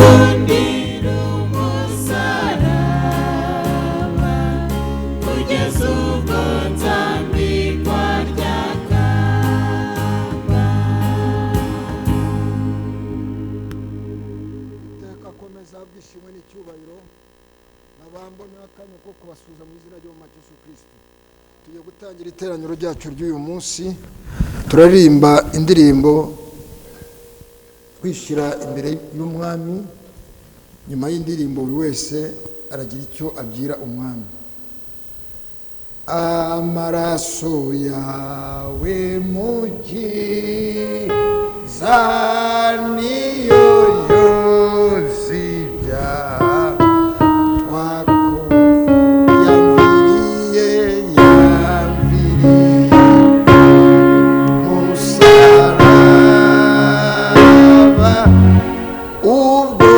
Kundira umusaraba kugeza ubwo nzambikwa rya kamba. Iteka akomeza bwishimwe n'icyubahiro nabambonera akanya ko kubasuhuza mu izina ry'Umwami Yesu Kristo. Tugiye gutangira iteraniro ryacu ry'uyu munsi, turaririmba indirimbo twishyira imbere y'umwami. Nyuma y'indirimbo buri wese aragira icyo abwira umwami. Amaraso yawe mukiza niyo yoza ibyaha yamviriye musaraba ubwo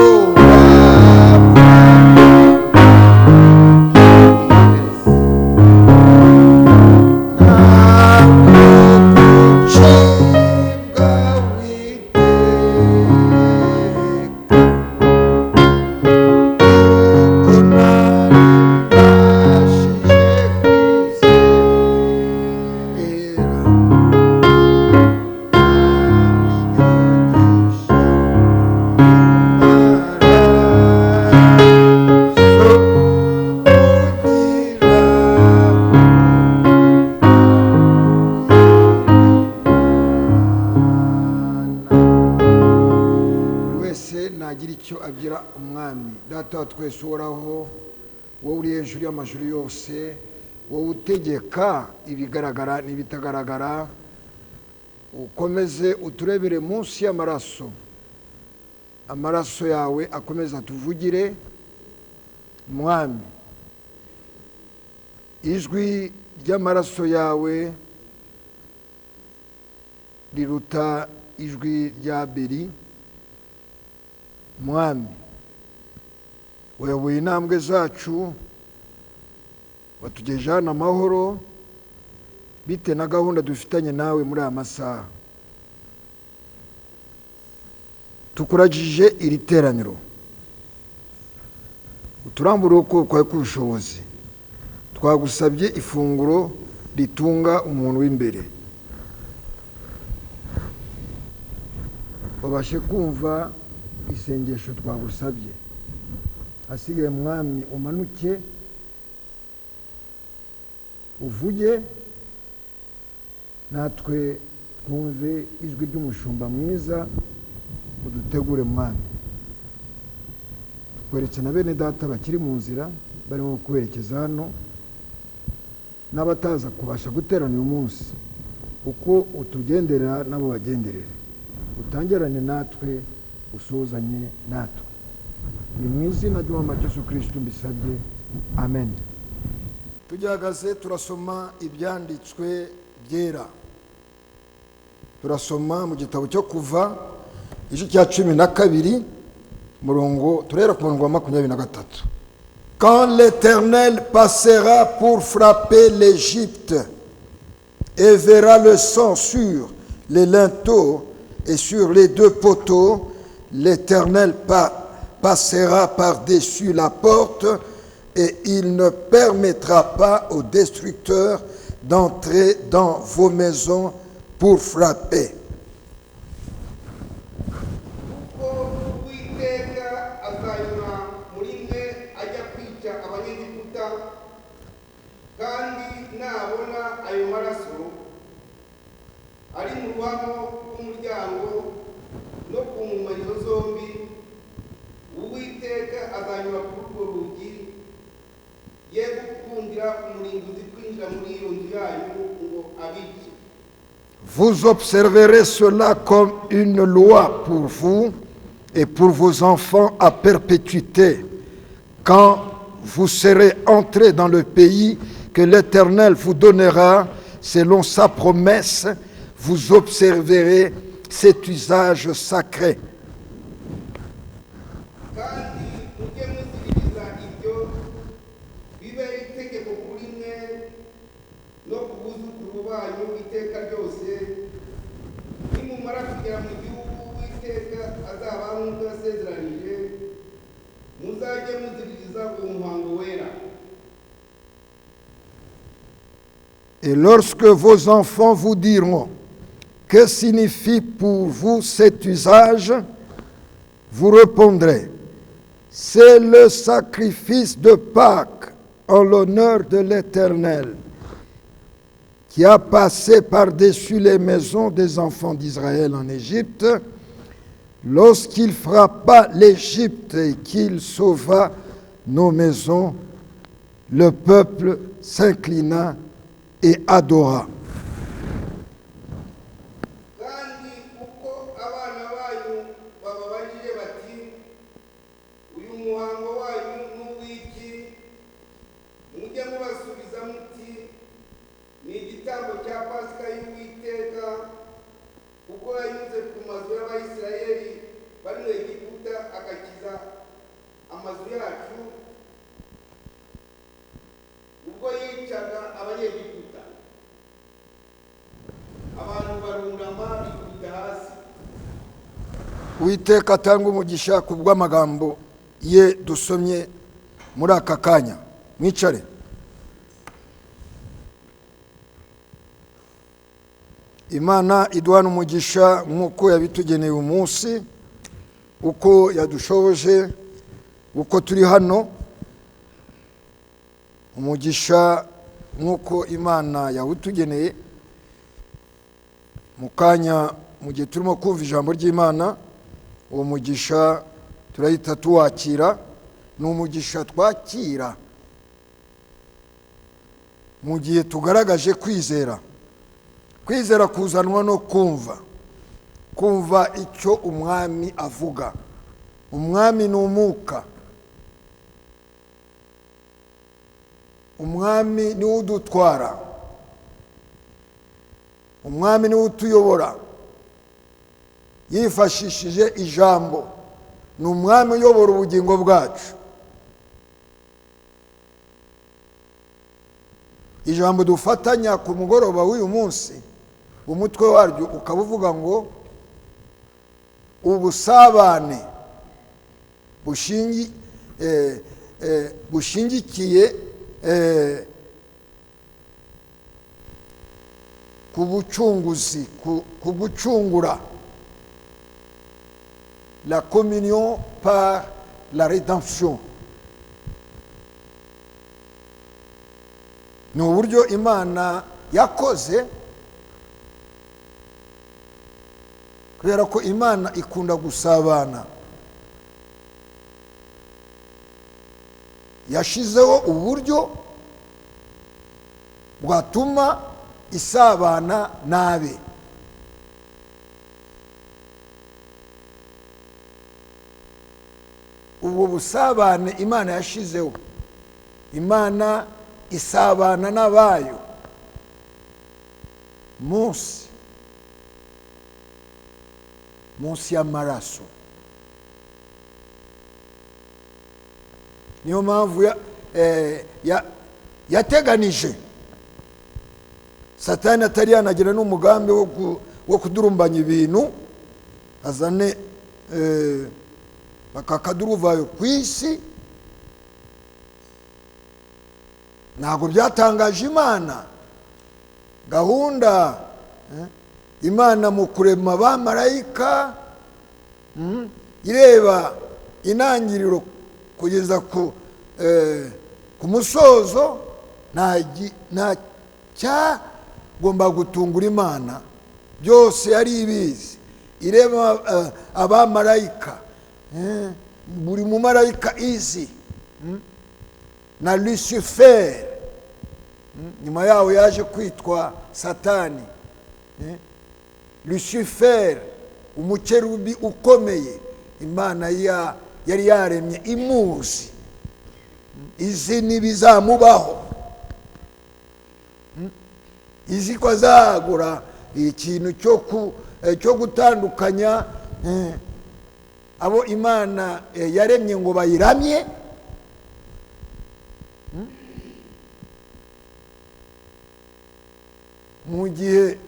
nagira icyo abwira umwami. Data wa twese uhoraho, wowe uri hejuru y'amajuru yose, wowe utegeka ibigaragara n'ibitagaragara, ukomeze uturebere munsi y'amaraso, amaraso yawe akomeza atuvugire. Mwami, ijwi ry'amaraso yawe riruta ijwi rya Abeli. Mwami, wayoboye intambwe zacu, watugejeje hano amahoro bite na gahunda dufitanye nawe muri aya masaha. Tukuragije iri teraniro, uturambure ukuboko kwawe k'ubushobozi. Twagusabye ifunguro ritunga umuntu w'imbere, babashe kumva isengesho twagusabye. Hasigaye mwami umanuke uvuge, natwe twumve ijwi ry'umushumba mwiza, udutegure mwami. Tukweretse na bene data bakiri mu nzira barimo kwerekeza hano, n'abataza kubasha guterana uyu munsi, uko utugenderera nabo bagenderere. Utangirane natwe, usuzanye natwe. Ni mu izina ry'Umwami Yesu Kristo mbisabye, amen. Tujyagaze turasoma ibyanditswe byera. Turasoma mu gitabo cyo Kuva igice cya 12 murongo turera ku murongo wa 23. Quand l'Éternel passera pour frapper l'Égypte et verra le sang sur les linteaux et sur les 2 poteaux, l'Éternel passera par-dessus la porte et il ne permettra pas aux destructeurs d'entrer dans vos maisons pour frapper. Vous observerez cela comme une loi pour vous et pour vos enfants à perpétuité. Quand vous serez entrés dans le pays que l'Éternel vous donnera selon sa promesse, vous observerez cet usage sacré. nimumara kugera mu gihugu Uwiteka azabaha nk'uko yasezeranije Et lorsque vos enfants vous diront, que signifie pour vous cet usage, vous répondrez, c'est le sacrifice de Pâques en l'honneur de l'Éternel, qui a passé par-dessus les maisons des enfants d'Israël en Égypte, lorsqu'il frappa l'Égypte et qu'il sauva nos maisons, le peuple s'inclina et adora. kandi uko abana banyu bababajije bati uyu muhango wanyu n'uw'iki, mujye mubasubiza muti ni igitambo cya pasika y'Uwiteka, kuko yanyuze ku mazu y'Abayisiraheli bari mu Egiputa agakiza amazu yacu ubwo yicaga Abanyegiputa. Abantu barunama bikubita hasi. Uwiteka atanga umugisha ku bw'amagambo ye dusomye muri aka kanya. Mwicare. Imana iduhana umugisha nk'uko yabitugeneye umunsi, uko yadushoboje, uko turi hano. Umugisha nk'uko Imana yawutugeneye. Mu kanya mu gihe turimo kumva ijambo ry'Imana, uwo mugisha turahita tuwakira. Ni umugisha twakira mu gihe tugaragaje kwizera. Kwizera kuzanwa no kumva icyo umwami avuga. Umwami ni umwuka. Umwami ni udutwara. Umwami ni utuyobora yifashishije ijambo. Ni umwami uyobora ubugingo bwacu. Ijambo dufatanya ku mugoroba w'uyu munsi, umutwe waryo ukaba uvuga ngo ubusabane bushingikiye ku bucunguzi, ku gucungura. La communion par la rédemption. Ni uburyo Imana yakoze, kubera ko Imana ikunda gusabana. Yashizeho uburyo bwatuma isabana nabe. Ubwo busabane Imana yashizeho, Imana isabana n'abayo munsi y'amaraso. Niyo mpamvu yateganije Satani atari yanagira n'umugambi wo kudurumbanya ibintu, azane bakakaduruvayo ku isi. Ntabwo byatangaje Imana. Gahunda Imana mu kurema abamarayika, ireba intangiriro kugeza ku musozo, nta cyagomba gutungura Imana. Byose yari ibizi. Ireba abamarayika, buri mumarayika izi, na Lucifer, nyuma yaho yaje kwitwa Satani. Lucifer, umukerubi ukomeye, Imana yari yaremye imuzi, izi n'ibizamubaho, izi ko azagura ikintu cyo gutandukanya abo Imana yaremye ngo bayiramye. Mu gihe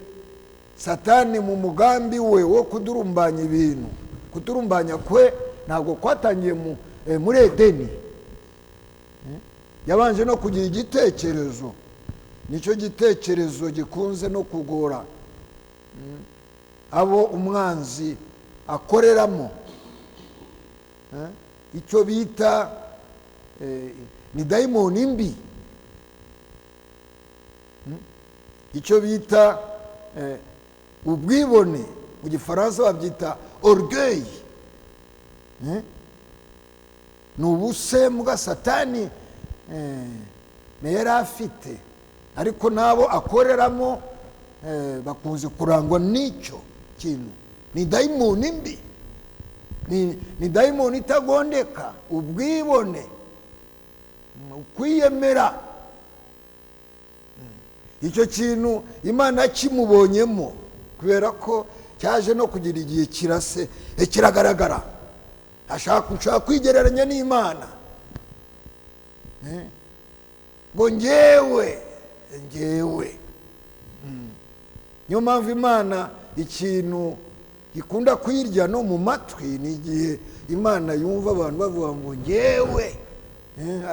Satani mu mugambi we wo kudurumbanya ibintu, kudurumbanya kwe ntabwo kwatangiye muri Edeni. Yabanje no kugira igitekerezo nicyo gitekerezo gikunze no kugora abo umwanzi akoreramo. Icyo bita ni dayimoni mbi, icyo bita ubwibone, mu gifaransa babyita orgueil. Ni ubusembwa Satani yari afite, ariko nabo akoreramo bakunze kurangwa n'icyo kintu. Ni dayimoni mbi, ni dayimoni itagondeka, ubwibone, ukwiyemera. Icyo kintu Imana kimubonyemo, kubera ko cyaje no kugira igihe kirase kiragaragara, ashaka kwigereranya n'Imana, ngo njyewe. Niyo mpamvu Imana ikintu gikunda kwirya no mu matwi ni igihe Imana yumva abantu bavuga ngo njyewe,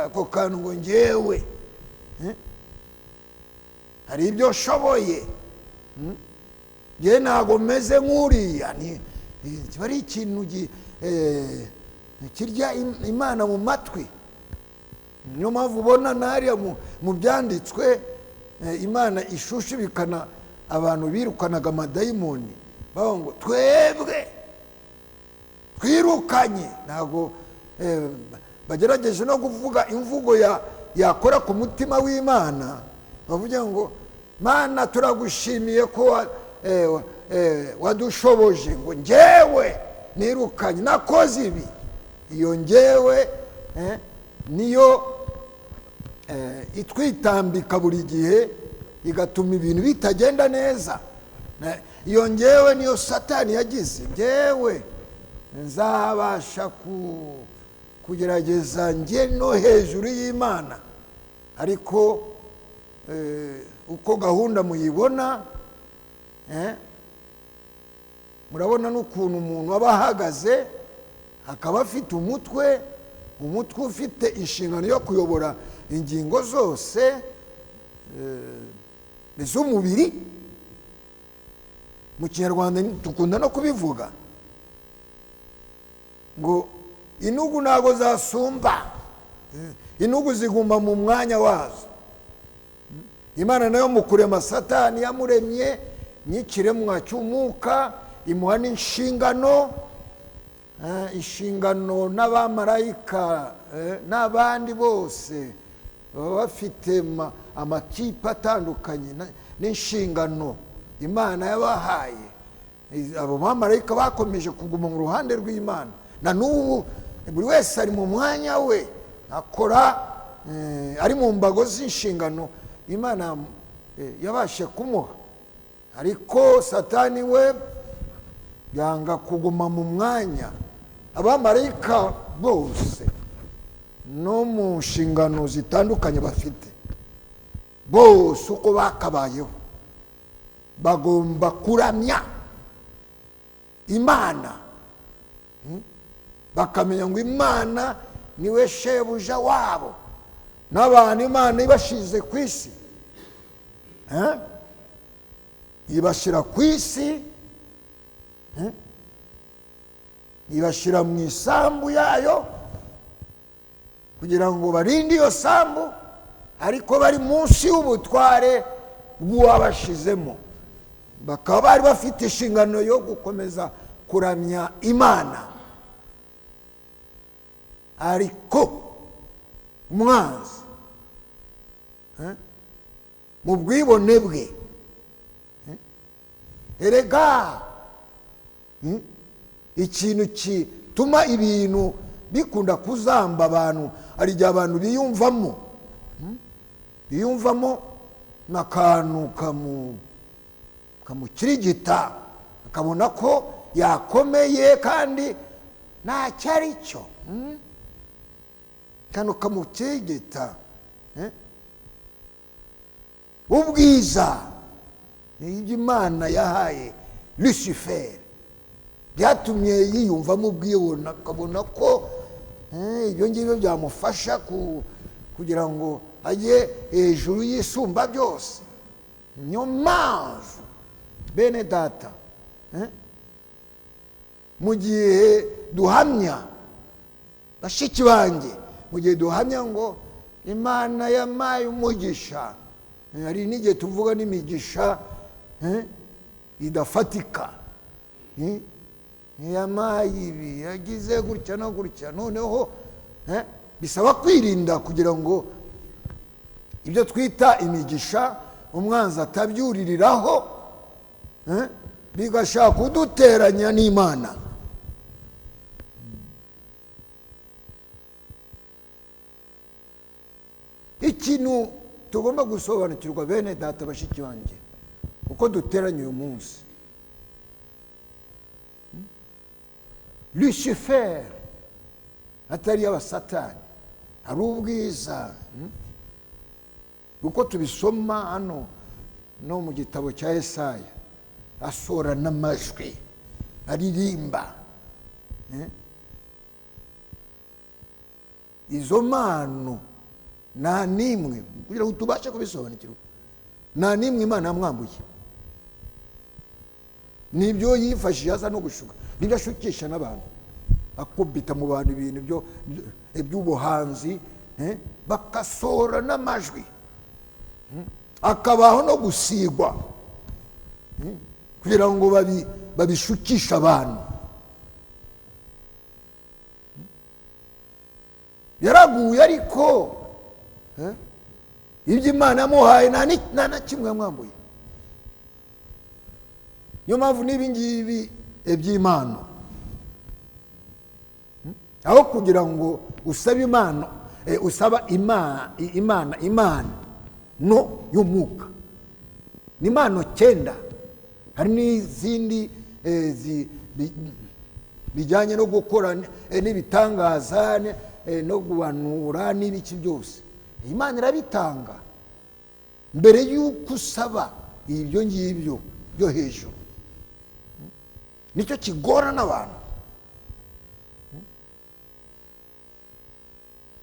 ako kantu ngo njyewe, hari ibyo nshoboye, njyewe ntabwo meze nk'uriya. Kiba ari ikintu kirya Imana mu matwi. Niyo mpamvu ubona n'ariya mu byanditswe Imana ishushubikana abantu birukanaga amadayimoni, bavuga ngo twebwe twirukanye. Ntabwo bagerageje no kuvuga imvugo yakora ku mutima w'Imana, bavuga ngo Mana turagushimiye ko wadushoboje, ngo njyewe nirukanye, nakoze ibi. Iyo njyewe niyo itwitambika buri gihe, igatuma ibintu bitagenda neza. Iyo njyewe niyo Satani yagize. Njyewe nzabasha kugerageza njye no hejuru y'Imana, ariko uko gahunda muyibona, murabona n'ukuntu umuntu aba ahagaze, akaba afite umutwe ufite inshingano yo kuyobora ingingo zose z'umubiri. Mu Kinyarwanda dukunda no kubivuga ngo inugu ntago zasumba, inugu ziguma mu mwanya wazo. Imana nayo mu kurema Satani yamuremye n'ikiremwa cy'umwuka, imuha n'inshingano, inshingano n'abamarayika n'abandi bose baba bafite amakipe atandukanye n'inshingano Imana yabahaye. Abo bamarayika bakomeje kuguma mu ruhande rw'Imana, na n'ubu buri wese ari mu mwanya we, akora ari mu mbago z'inshingano Imana yabashe kumuha. Ariko Satani we yanga kuguma mu mwanya. Abamarayika bose no mu nshingano zitandukanye bafite, bose uko bakabayeho bagomba kuramya Imana, bakamenya ngo Imana niwe shebuja wabo, n'abantu Imana ibashize ku isi, ibashyira ku isi, ibashyira mu isambu yayo kugira ngo barinde iyo sambu, ariko bari munsi y'ubutware bw'uwabashizemo. Bakaba bari bafite inshingano yo gukomeza kuramya Imana, ariko umwanzi mu bwibone bwe, erega ikintu kituma ibintu bikunda kuzamba abantu, hari igihe abantu biyumvamo n'akantu kamukirigita, akabona ko yakomeye kandi ntacyo ari cyo, kantu kamukirigita. Ubwiza ibyo Imana yahaye Lucifer byatumye yiyumvamo ubwibone, akabona ko ibyo ngibyo byamufasha kugira ngo ajye hejuru y'isumba byose. Niyo mpamvu bene data, mu gihe duhamya, bashiki banjye, mu gihe duhamya ngo Imana yamaye umugisha, hari n'igihe tuvuga n'imigisha idafatika, yamaye ibi, yagize gutya no gutya. Noneho bisaba kwirinda kugira ngo ibyo twita imigisha umwanzi atabyuririraho, bigashaka kuduteranya n'Imana. Ikintu tugomba gusobanukirwa bene data, bashiki banjye, uko duteranye uyu munsi, Lucifer atari y'abasatani, hari ubwiza, uko tubisoma hano no mu gitabo cya Yesaya, asora n'amajwi, aririmba. Izo mpano nta n'imwe, kugira ngo tubashe kubisobanukirwa, nta n'imwe Imana yamwambuye. Nibyo yifashishije aza no gushuka, nibyo ashukisha n'abantu, akubita mu bantu ibintu by'ubuhanzi, bakasora n'amajwi, akabaho no gusigwa, kugira ngo babishukishe abantu. Yaraguye, ariko ibyo Imana yamuhaye nta na kimwe yamwambuye. Niyo mpamvu n'ibi ngibi iby'Imana, aho kugira ngo usabe Imana, usaba Imana no y'umwuka, ni impano 9. Hari n'izindi bijyanye no gukora n'ibitangaza no guhanura n'ibiki byose, Imana irabitanga mbere y'uko usaba ibyo ngibyo byo hejuru. Nicyo kigorana abantu.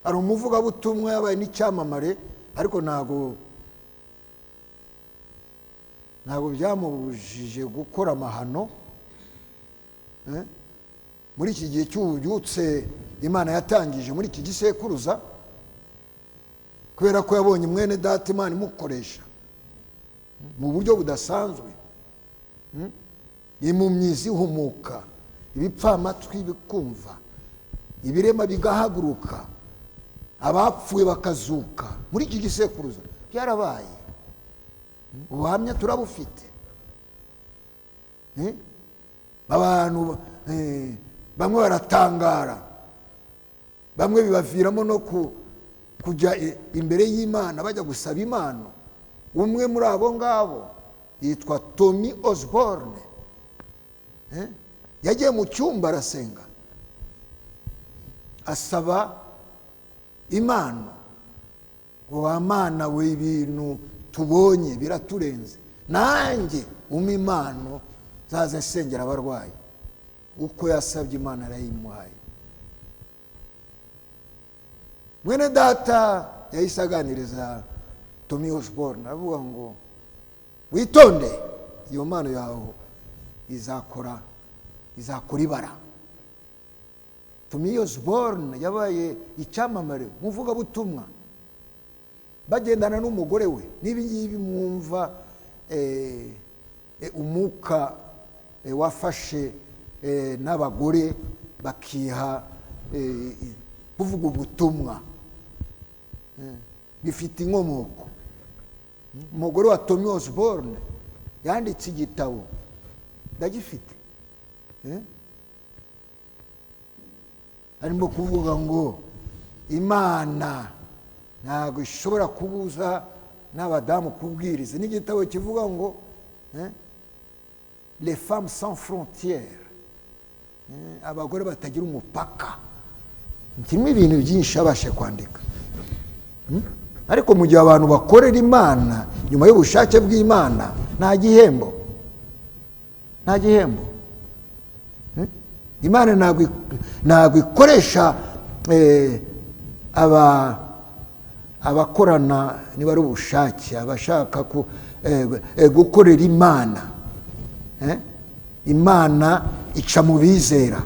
Hari umuvugabutumwa yabaye n'icyamamare, ariko ntabwo byamubujije gukora amahano. Muri iki gihe cy'ububyutse Imana yatangije muri iki gisekuruza, kubera ko yabonye mwene data Imana imukoresha mu buryo budasanzwe, impumyi zihumuka, ibipfamatwi bikumva, ibirema bigahaguruka, abapfuye bakazuka. Muri iki gisekuruza byarabaye, ubuhamya turabufite. Abantu bamwe baratangara, bamwe bibaviramo no kujya imbere y'Imana bajya gusaba impano. Umwe muri abo ngabo yitwa Tommy Osborne, yagiye mu cyumba arasenga, asaba impano, ngo wa Mana we, ibintu tubonye biraturenze, nanjye umpa impano zaze nsengera abarwayi. Uko yasabye Imana arayimuhaye. Mwene data yahise aganiriza Tommy Osborne, aravuga ngo witonde, iyo mpano yawe izakora ibara. Tommy Osborne yabaye icyamamare, muvuga butumwa, bagendana n'umugore we. Nibi ngibi mwumva umuka wafashe n'abagore bakiha kuvuga ubutumwa, bifite inkomoko. Umugore wa Tommy Osborne yanditse igitabo, ndagifite, arimo kuvuga ngo Imana ntabwo ishobora kubuza n'abadamu kubwiriza. N'igitabo kivuga ngo les femmes sans frontières, abagore batagira umupaka. Kirimo ibintu byinshi abashe kwandika. Ariko mu gihe abantu bakorera Imana nyuma y'ubushake bw'Imana, nta gihembo. Imana ntabwo ikoresha abakorana niba ari ubushake, abashaka gukorera Imana, Imana ica mu bizera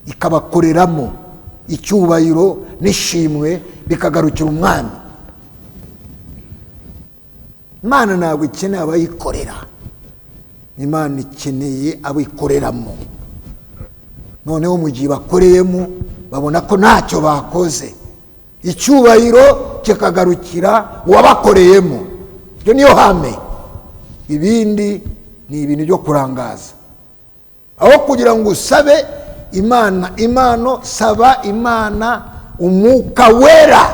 ikabakoreramo, icyubahiro n'ishimwe bikagarukira umwami. Imana ntabwo ikeneye abayikorera, Imana ikeneye abikoreramo. Noneho mu gihe bakoreyemo babona ko ntacyo bakoze, icyubahiro kikagarukira uwabakoreyemo. Ibyo niyo hame, ibindi ni ibintu byo kurangaza. Aho kugira ngo usabe Imana impano, saba Imana umwuka wera,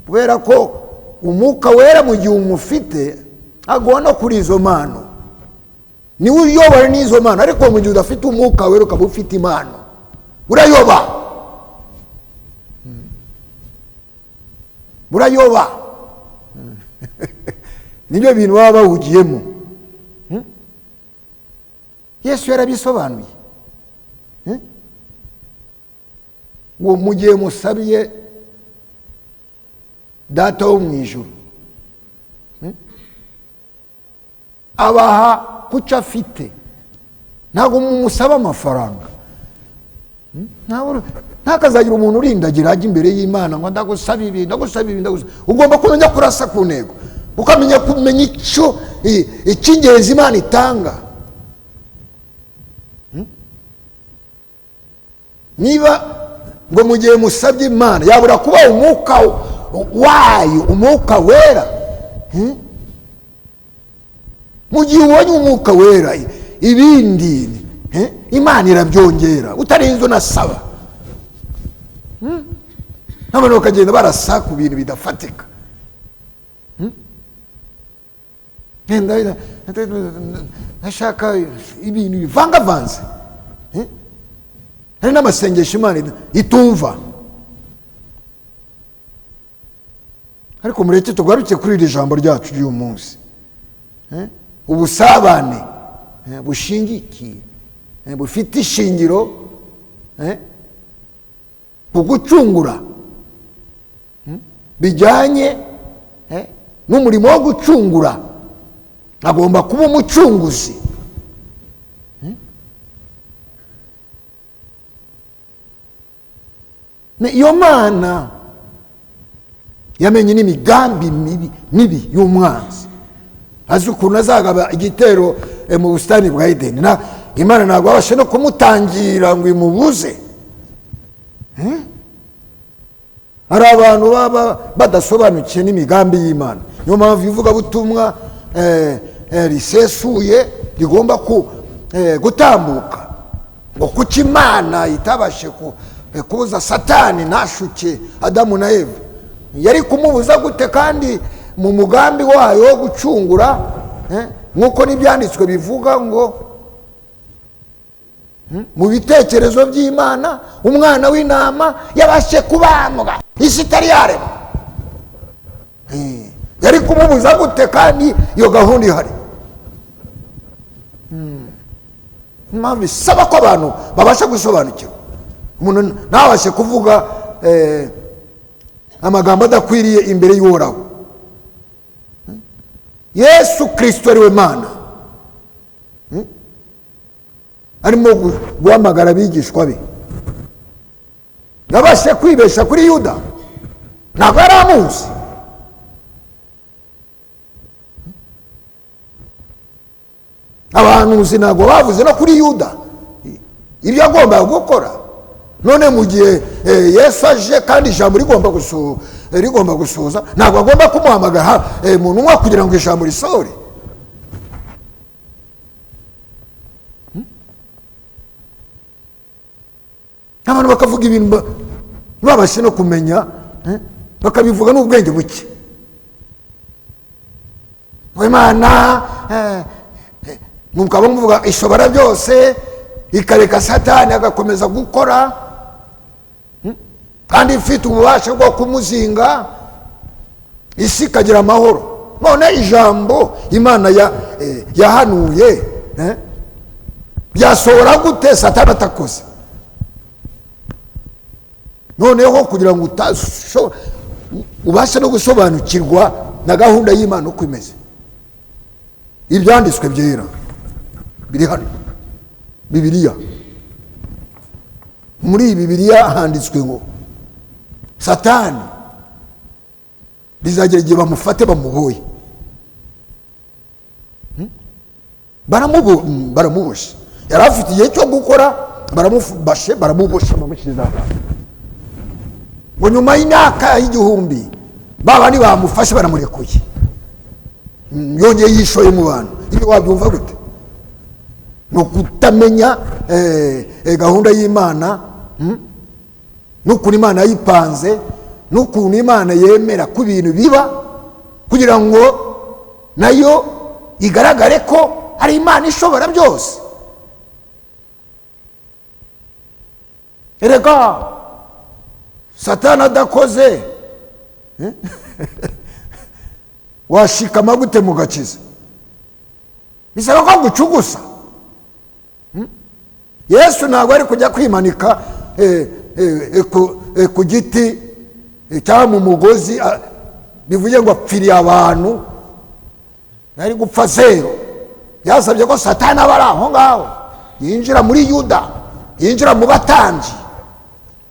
kubera ko umwuka wera mu gihe umufite agwa no kuri izo mpano, niwe uyobora n'izo mpano. Ariko mu gihe udafite umwuka wera ukaba ufite impano, urayoba, urayoba. Nibyo bintu baba bawugiyemo. Yesu yarabisobanuye ngo mu gihe musabiye Data wo mu ijuru, abaha kuco afite, ntabwo musaba amafaranga. Ntakazagira umuntu urindagira ajya imbere y'Imana ngo ndagusaba ibi, ndagusaba ibi, ndagusaba. Ugomba kumenya kurasa ku ntego, ukamenya kumenya icy'ingenzi Imana itanga. Niba ngo mu gihe musabye Imana yabura kuba umwuka wayo, umwuka wera, mu gihe ubonye umwuka wera ibindi Imana irabyongera utarinze unasaba. N'abantu bakagenda barasa ku bintu bidafatika. Ndashaka ibintu bivangavanze, hari n'amasengesho Imana itumva. Ariko mureke tugaruke kuri iri jambo ryacu ry'uyu munsi. Ubusabane bushingikiye, bufite ishingiro ku gucungura, bijyanye n'umurimo wo gucungura. Agomba kuba umucunguzi. Iyo Mana yamenye n'imigambi mibi y'umwanzi, azi ukuntu azagaba igitero mu busitani bwa Edeni. Imana ntabwo abasha no kumutangira ngo imubuze. Hari abantu baba badasobanukiye n'imigambi y'Imana. Niyo mpamvu ivugabutumwa risesuye rigomba gutambuka, ngo kuki Imana itabashe kubuza Satani ntashuke Adamu na Eva. Yari kumubuza gute kandi mu mugambi wayo wo gucungura, nk'uko n'ibyanditswe bivuga ngo mu bitekerezo by'Imana umwana w'intama yabashe kubambwa isi itari yaremwa. Yari kumubuza gute kandi iyo gahunda ihari? Impamvu isaba ko abantu babasha gusobanukirwa. Umuntu ntabashe kuvuga amagambo adakwiriye imbere y'Uhoraho. Yesu Kristo ari we Mana, arimo guhamagara abigishwa be. Yabashe kwibesha kuri Yuda, ntabwo yari amuzi. Abahanuzi ntabwo bavuze no kuri Yuda ibyo agomba gukora. None mu gihe Yesu aje kandi ijambo rigomba gusoza, ntabwo agomba kumuhamagara mu ntumwa kugira ngo ijambo risohore. Abantu bakavuga ibintu babashe no kumenya, bakabivuga n'ubwenge buke. Imana mukaba muvuga ishobora byose, ikareka Satani agakomeza gukora, kandi ifite ububasha bwo kumuzinga, isi ikagira amahoro. None ijambo Imana yahanuye byasohora gute Satani atakoze? Noneho kugira ngo ubashe no gusobanukirwa na gahunda y'Imana uko imeze. Ibyanditswe byera biri hano, Bibiliya. Muri Bibiliya handitswe ngo Satani bizagera igihe bamufate bamuboye. Baramuboshe. Yari afite igihe cyo gukora, baramuboshe bamushyiriza ahantu. Ngo nyuma y'imyaka y'igihumbi babandi bamufashe baramurekuye, yongeye yishoye mu bantu. Ibi wabyumva gute? No kutamenya gahunda y'Imana, n'ukuntu Imana yipanze, n'ukuntu Imana yemera ko ibintu biba kugira ngo nayo igaragare ko ari Imana ishobora byose. Erega Satani adakoze washikama gute mu gakiza? Bisaba ko gucugusa. Yesu ntabwo ari kujya kwimanika ku giti cyangwa mu mugozi bivuye ngo apfiriye abantu, ari gupfa zero. Yasabye ko Satani aba ari aho ngaho, yinjira muri Yuda, yinjira mu batambyi,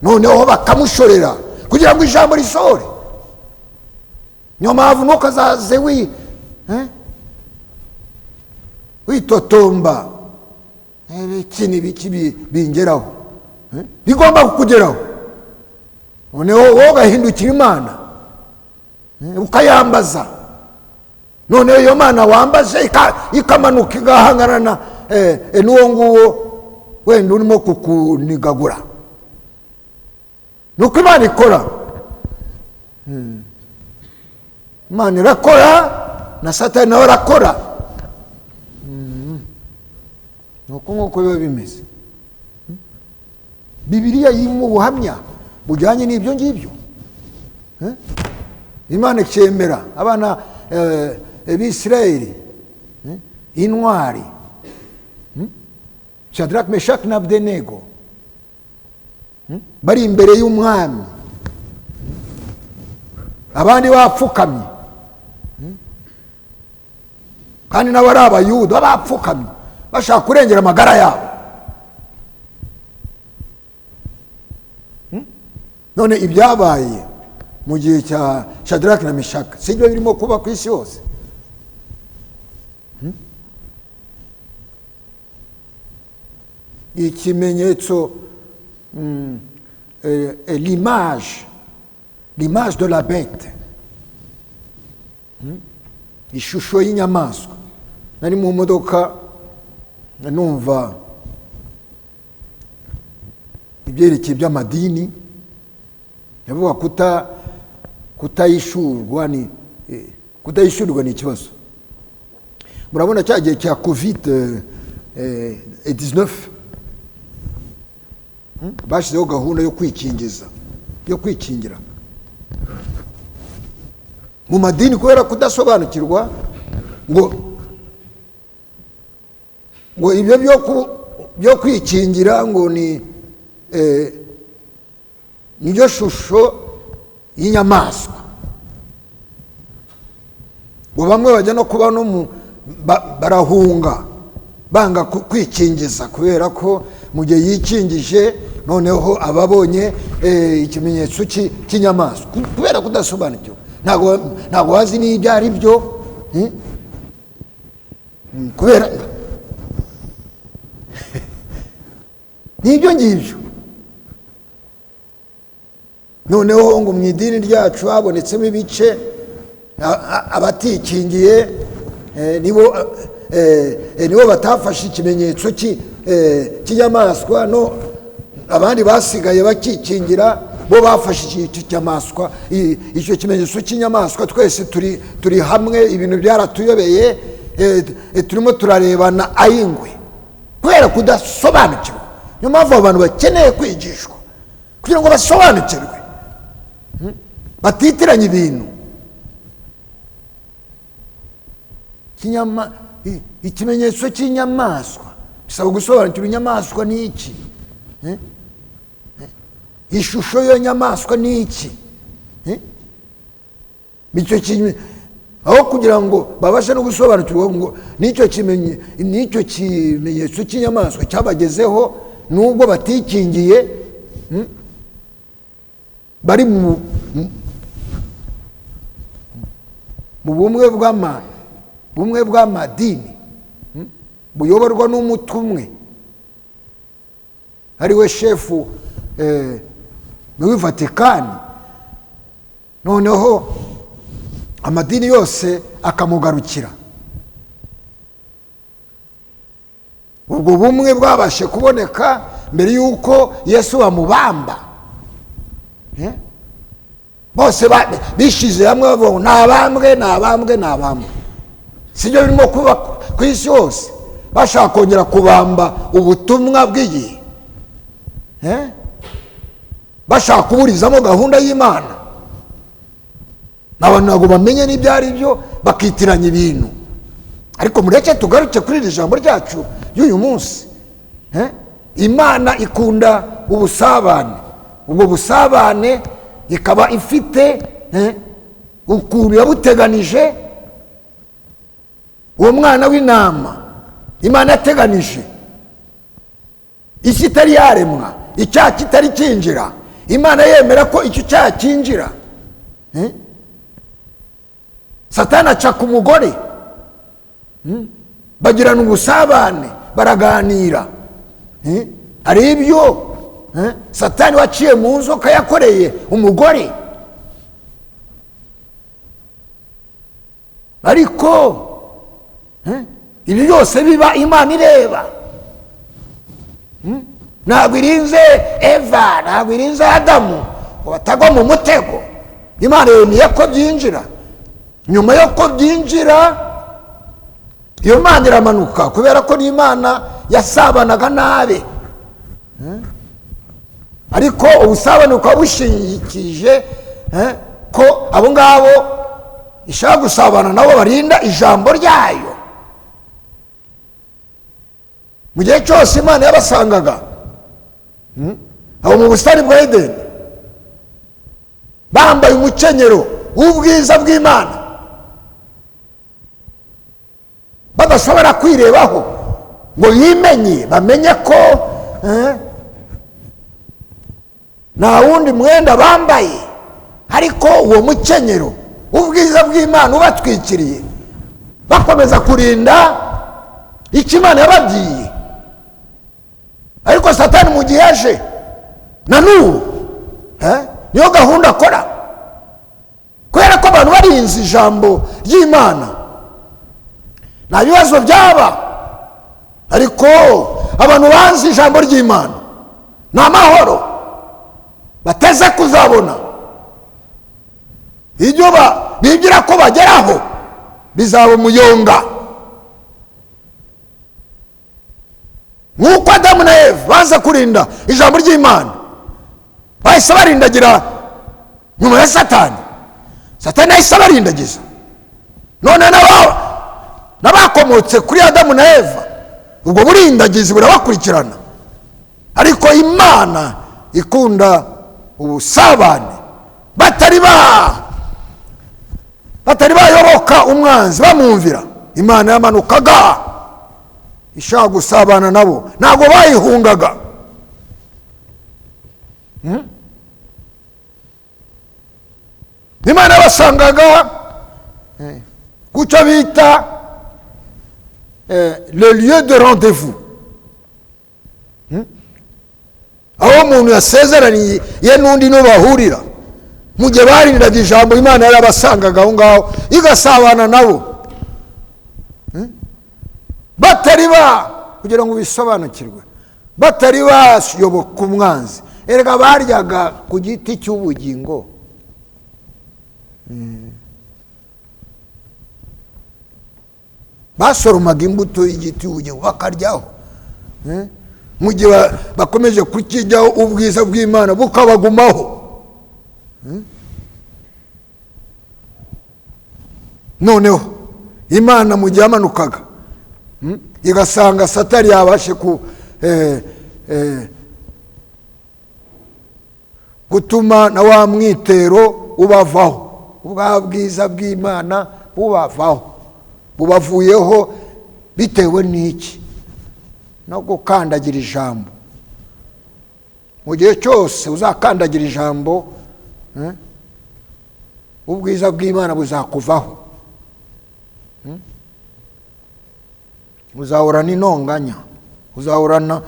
noneho bakamushorera kugira ngo ijambo risohore. Niyo mpamvu ntukazaze witotomba iki n'ibiki bingeraho, bigomba kukugeraho. Noneho wowe ugahindukira Imana ukayambaza. Noneho iyo Mana wambaje ikamanuka igahangana n'uwo nguwo wenda urimo kukunigagura. Nuko Imana ikora. Imana irakora, na Satani nawe arakora. Nuko nk'uko biba bimeze. Bibiliya irimo ubuhamya bujyanye n'ibyo ngibyo. Imana ikemera abana b'Isirayeli, intwari, Shadrach, Meshach na Abednego, bari imbere y'umwami, abandi bapfukamye, kandi nabo ari Abayuda bapfukamye bashaka kurengera amagara yabo. None ibyabaye mu gihe cya Shadrach na Meshach si byo birimo kuba ku isi hose? Ikimenyetso, l'image de la bête, ishusho y'inyamaswa. Nari mu modoka numva ibyerekeye by'amadini, yavuga kutayishurwa ni ikibazo. Murabona cya gihe cya COVID-19 bashyizeho gahunda yo kwikingira mu madini kubera kudasobanukirwa ngo ibyo byo kwikingira ngo niyo shusho y'inyamaswa. Ngo bamwe bajya no kuba barahunga banga kwikingiza kubera ko mu gihe yikingije noneho ababonye ikimenyetso cy'inyamaswa kubera kudasobanukirwa. Ntabwo wazi n'ibyo ari byo, kubera n'ibyo ngibyo. Noneho ngo mu idini ryacu habonetsemo ibice, abatikingiye nibo batafashe ikimenyetso cy'inyamaswa, no abandi basigaye bakikingira bo bafashe ikinyamaswa, icyo kimenyetso cy'inyamaswa. Twese turi hamwe, ibintu byaratuyobeye, turimo turarebana ayingwe kubera kudasobanukirwa. Niyo mpamvu abantu bakeneye kwigishwa kugira ngo basobanukirwe, batitiranye ibintu. Ikimenyetso cy'inyamaswa bisaba gusobanukirwa inyamaswa ni iki, ishusho y'iyo nyamaswa ni iki. nicyo aho kugira ngo babashe no gusobanukirwa ngo nicyo kimenyetso cy'inyamaswa cyabagezeho nubwo batikingiye, bari mu bumwe bw'amadini buyoborwa n'umutwe umwe ari we shefu w'i Vatikani, noneho amadini yose akamugarukira. ubwo bumwe bwabashe kuboneka mbere y'uko Yesu bamubamba. Bose bishize hamwe bavuga nabambwe. Sibyo birimo kuba ku isi hose, bashaka kongera kubamba ubutumwa bw'igihe, bashaka kuburizamo gahunda y'Imana. Abantu ntabwo bamenye n'ibyo ari byo, bakitiranya ibintu. Ariko mureke tugaruke kuri iri jambo ryacu y'uyu munsi. Imana ikunda ubusabane. Ubwo busabane ikaba ifite ukuntu yabuteganije. Uwo mwana w'intama Imana yateganije, isi itari yaremwa, icyaha kitari kinjira, Imana yemera ko icyo cyaha kinjira. Satani aca ku mugore, bagirana ubusabane, baraganira. Hari ibyo Satani waciye mu nzoka yakoreye umugore. Ariko ibi byose biba Imana ireba. Ntabwo irinze Eva, ntabwo irinze Adamu ngo batagwa mu mutego. Imana yemeye ko byinjira. Nyuma yo ko byinjira, iyo Mana iramanuka, kubera ko n'Imana yasabanaga nabe. Ariko ubusabane ukaba bushingikije ko abo ngabo ishaka gusabana nabo barinda ijambo ryayo. Mu gihe cyose Imana yabasangaga abo mu busitani bwa Edeni bambaye umukenyero w'ubwiza bw'Imana, badashobora kwirebaho ngo yimenye, bamenye ko nta wundi mwenda bambaye ariko uwo mukenyero w'ubwiza bw'Imana ubatwikiriye, bakomeza kurinda icyo Imana yababwiye. Ariko Satani mu gihe aje na n'ubu niyo gahunda akora, kubera ko abantu barinze ijambo ry'Imana nta bibazo byaba. Ariko abantu banze ijambo ry'Imana ni amahoro bateze kuzabona. Ibyo bigira ko bageraho bizaba umuyonga. Nk'uko Adamu na Eva baza kurinda ijambo ry'Imana, bahise barindagira nyuma ya Satani. Satani yahise abarindagiza. None n'abakomotse kuri Adamu na Eva, ubwo burindagizi burabakurikirana. Ariko Imana ikunda ubusabane, batari bayoboka umwanzi, bamwumvira. Imana yamanukaga ishaka gusabana nabo, ntabwo bayihungaga. Imana yabasangaga ku cyo bita le lieu de rendez-vous, aho umuntu yasezeraniye ye n'undi n'ubahurira. Mu gihe barindiraga ijambo, Imana yarabasangaga aho ngaho igasabana nabo, batari kugira ngo bisobanukirwe, batari bayoboka umwanzi. Erega baryaga ku giti cy'ubugingo. Basoromaga imbuto y'igiti cy'ubugingo bakaryaho. Mu gihe bakomeje kukijyaho, ubwiza bw'Imana bukabagumaho. Noneho Imana mu gihe yamanukaga igasanga Satani yabashe gutuma na wa mwitero ubavaho, bwa bwiza bw'Imana bubavaho, bubavuyeho bitewe n'iki? No gukandagira ijambo. Mu gihe cyose uzakandagira ijambo, ubwiza bw'Imana buzakuvaho. Uzahorana intonganya, uzahorana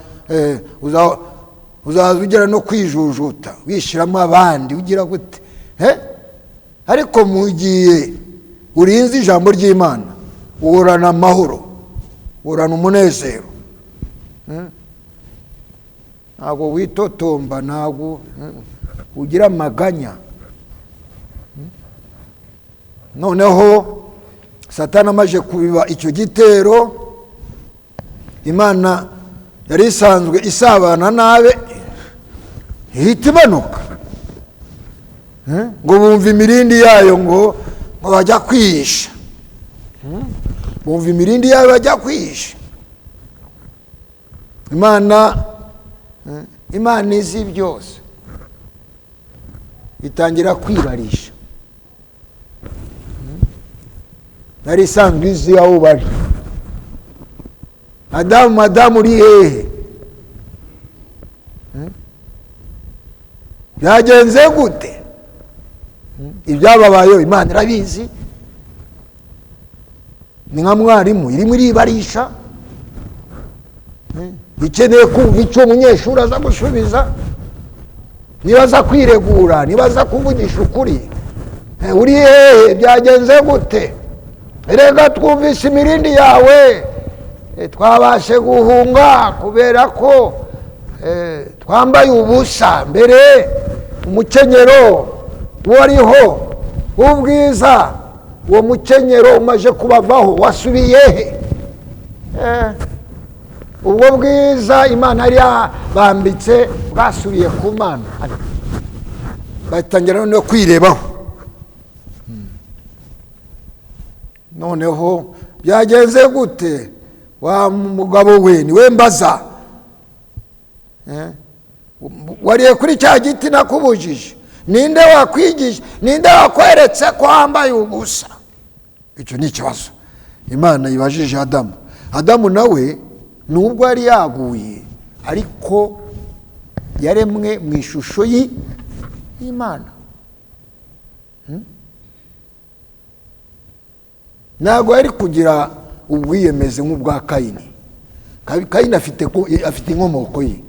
uzaza no kwijujuta, wishyiramo abandi, ugira gute. Ariko mu gihe urinze ijambo ry'Imana, uhorana amahoro, uhorana umunezero. Ntabwo witotomba, ntabwo ugira amaganya. Noneho Satani amaje kubiba icyo gitero, Imana yari isanzwe isabana nabe, ihita imanuka ngo bumva imirindi yayo ngo bajya kwihisha. Bumva imirindi yayo bajya kwihisha. Imana izi byose, itangira kwibarisha. Yari isanzwe izi aho bari. Madamu uri hehe? Byagenze gute? Ibyababayeho Imana irabizi. Ni nka mwarimu irimo iribarisha, ikeneye kumva icyo umunyeshuri aza gusubiza, niba aza kwiregura, niba aza kuvugisha ukuri. Uri hehe? Byagenze gute? Erega twumvise imirindi yawe, twabashe guhunga kubera ko twambaye ubusa. Mbere umukenyero wariho ubwiza, uwo mukenyero umaje kubavaho, wasubiye he? Ubwo bwiza Imana yari yabambitse bwasubiye ku Mana. Batangira no kwirebaho. Noneho byagenze gute? Wa mugabo we, niwe mbaza, wariye kuri cya giti nakubujije? Ninde wakwigisha? Ninde wakweretse ko wambaye ubusa? Icyo ni ikibazo Imana yibajije Adamu. Adamu nawe nubwo yari yaguye, ariko yaremwe mu ishusho y'Imana. Ntabwo yari kugira ubwiyemeze nk'ubwa Kayini. Kayini afite inkomoko ye.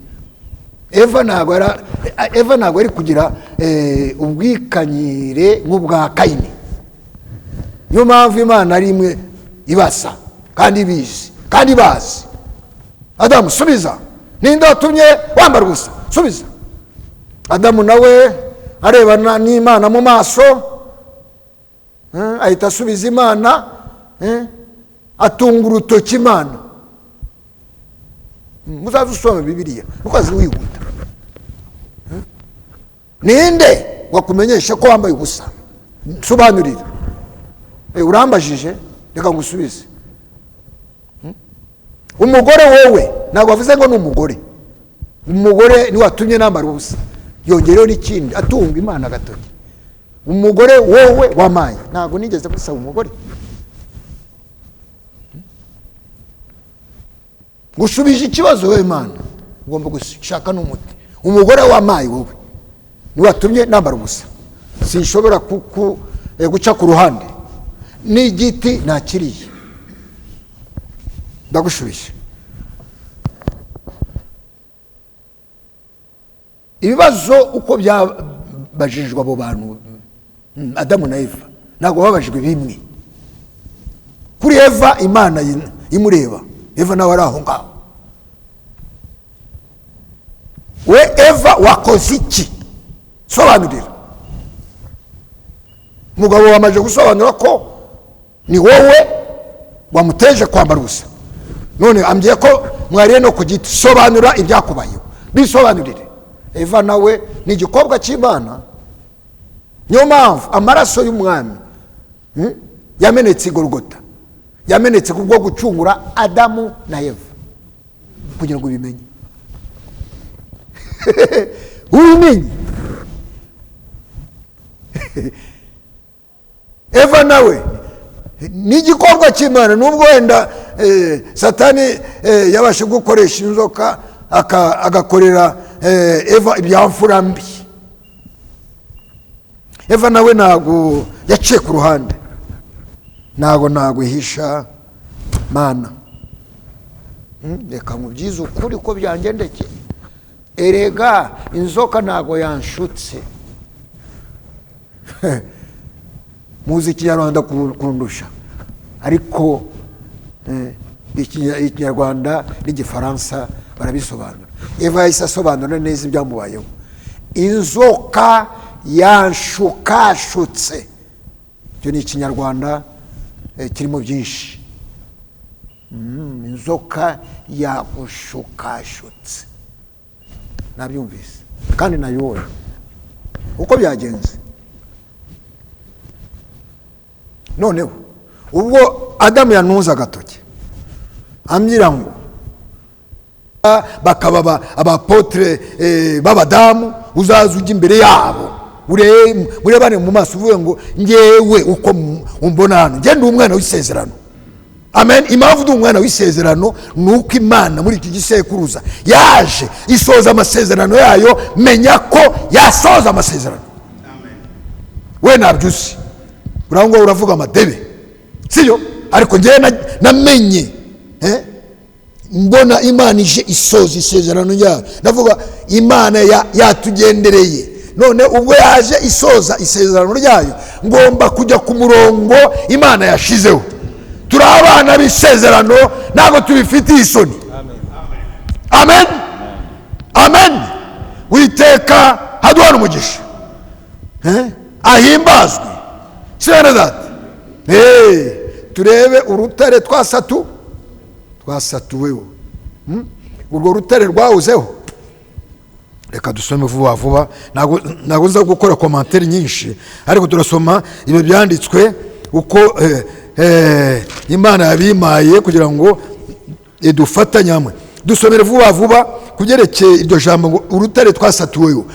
Eva ntabwo yari kugira ubwikanyire nk'ubwa Kayini. Niyo mpamvu Imana ari imwe ibasa kandi ibizi kandi bazi. Adamu, subiza. Ninde watumye wambara ubusa? Subiza. Adamu nawe arebana n'Imana mu maso, ahita asubiza Imana, atunga urutoki Imana. Muzaze usome Bibiliya ukazi wihuta. Ninde wakumenyesha ko wambaye ubusa? Sobanurira. Urambajije, reka ngusubize. Umugore wowe, ntabwo wavuze ngo ni umugore. Umugore ni watumye nambara ubusa. Yongereho n'ikindi, atunga Imana agatoki. Umugore wowe wamaye. Ntabwo nigeze gusaba umugore. Gushubije ikibazo we Imana, ugomba gushaka n'umuti. Umugore wamaye wowe, ni watumye nambara ubusa. Sinshobora guca ku ruhande. N'igiti nakiriye. Ndagushubije. Ibibazo uko byabajijwe abo bantu, Adamu na Eva, ntabwo babajijwe bimwe. Kuri Eva Imana imureba, Eva nawe ari aho ngaho. We Eva wakoze iki? Sobanurira. Umugabo wamaje gusobanura ko ni wowe wamuteje kwambara ubusa. None ambye ko mwariye no ku giti. Sobanura ibyakubayeho. Bisobanurire. Eva nawe ni igikobwa cy'Imana. Niyo mpamvu amaraso y'umwami yamenetse i Golgota, yamenetse kubwo gucungura Adamu na Eva, kugira ngo ubimenye. Ubimenye. eva nawe ni igikorwa cy'Imana, nubwo wenda satani yabashe gukoresha inzoka agakorera eva ibyamfura mbi. Eva nawe ntabwo yaciye ku ruhande, ntabwo ihisha Mana. Reka mubyize ukuri ko byangendeke. Erega inzoka ntabwo yanshutse. Muzi ikinyarwanda kundusha, ariko ikinyarwanda n'igifaransa barabisobanura. Eva yahise asobanura neza ibyamubayeho. Inzoka yanshukashutse. Icyo ni ikinyarwanda kirimo byinshi. Inzoka yagushukashutse. Nabyumvise kandi nayoye uko byagenze. Noneho ubwo Adamu yanuza agatoki ambwira ngo bakaba abapotre b'abadamu, uzaza ujya imbere yabo urebane mu maso uvuge ngo ngewe uko umbona hano nge ndi umwana w'isezerano. Amen. Impamvu ndi umwana w'isezerano ni uko Imana muri iki gisekuruza yaje isoza amasezerano yayo. Menya ko yasoza amasezerano. Amen. We nabyusi urangwa uravuga amadebe siyo, ariko ngewe namenye mbona Imana ije isoza isezerano yayo. Ndavuga Imana yatugendereye, none ubwo yaje isoza isezerano ryayo ngomba kujya ku murongo Imana yashizeho. Turi abana b'isezerano, ntabwo tubifitiye isoni. Amen. Amen. Witeka haduhana umugisha, ahimbazwe. Sibana data. Turebe urutare twasatuweho. Urwo rutare rwawuzeho. Reka dusome vuba vuba, ntabwo nza gukora komantere nyinshi, ariko turasoma ibyo byanditswe uko Imana yabimaye kugira ngo dufatanye hamwe. Dusomere vuba vuba kugerekeye iryo jambo ngo urutare twasatuweho.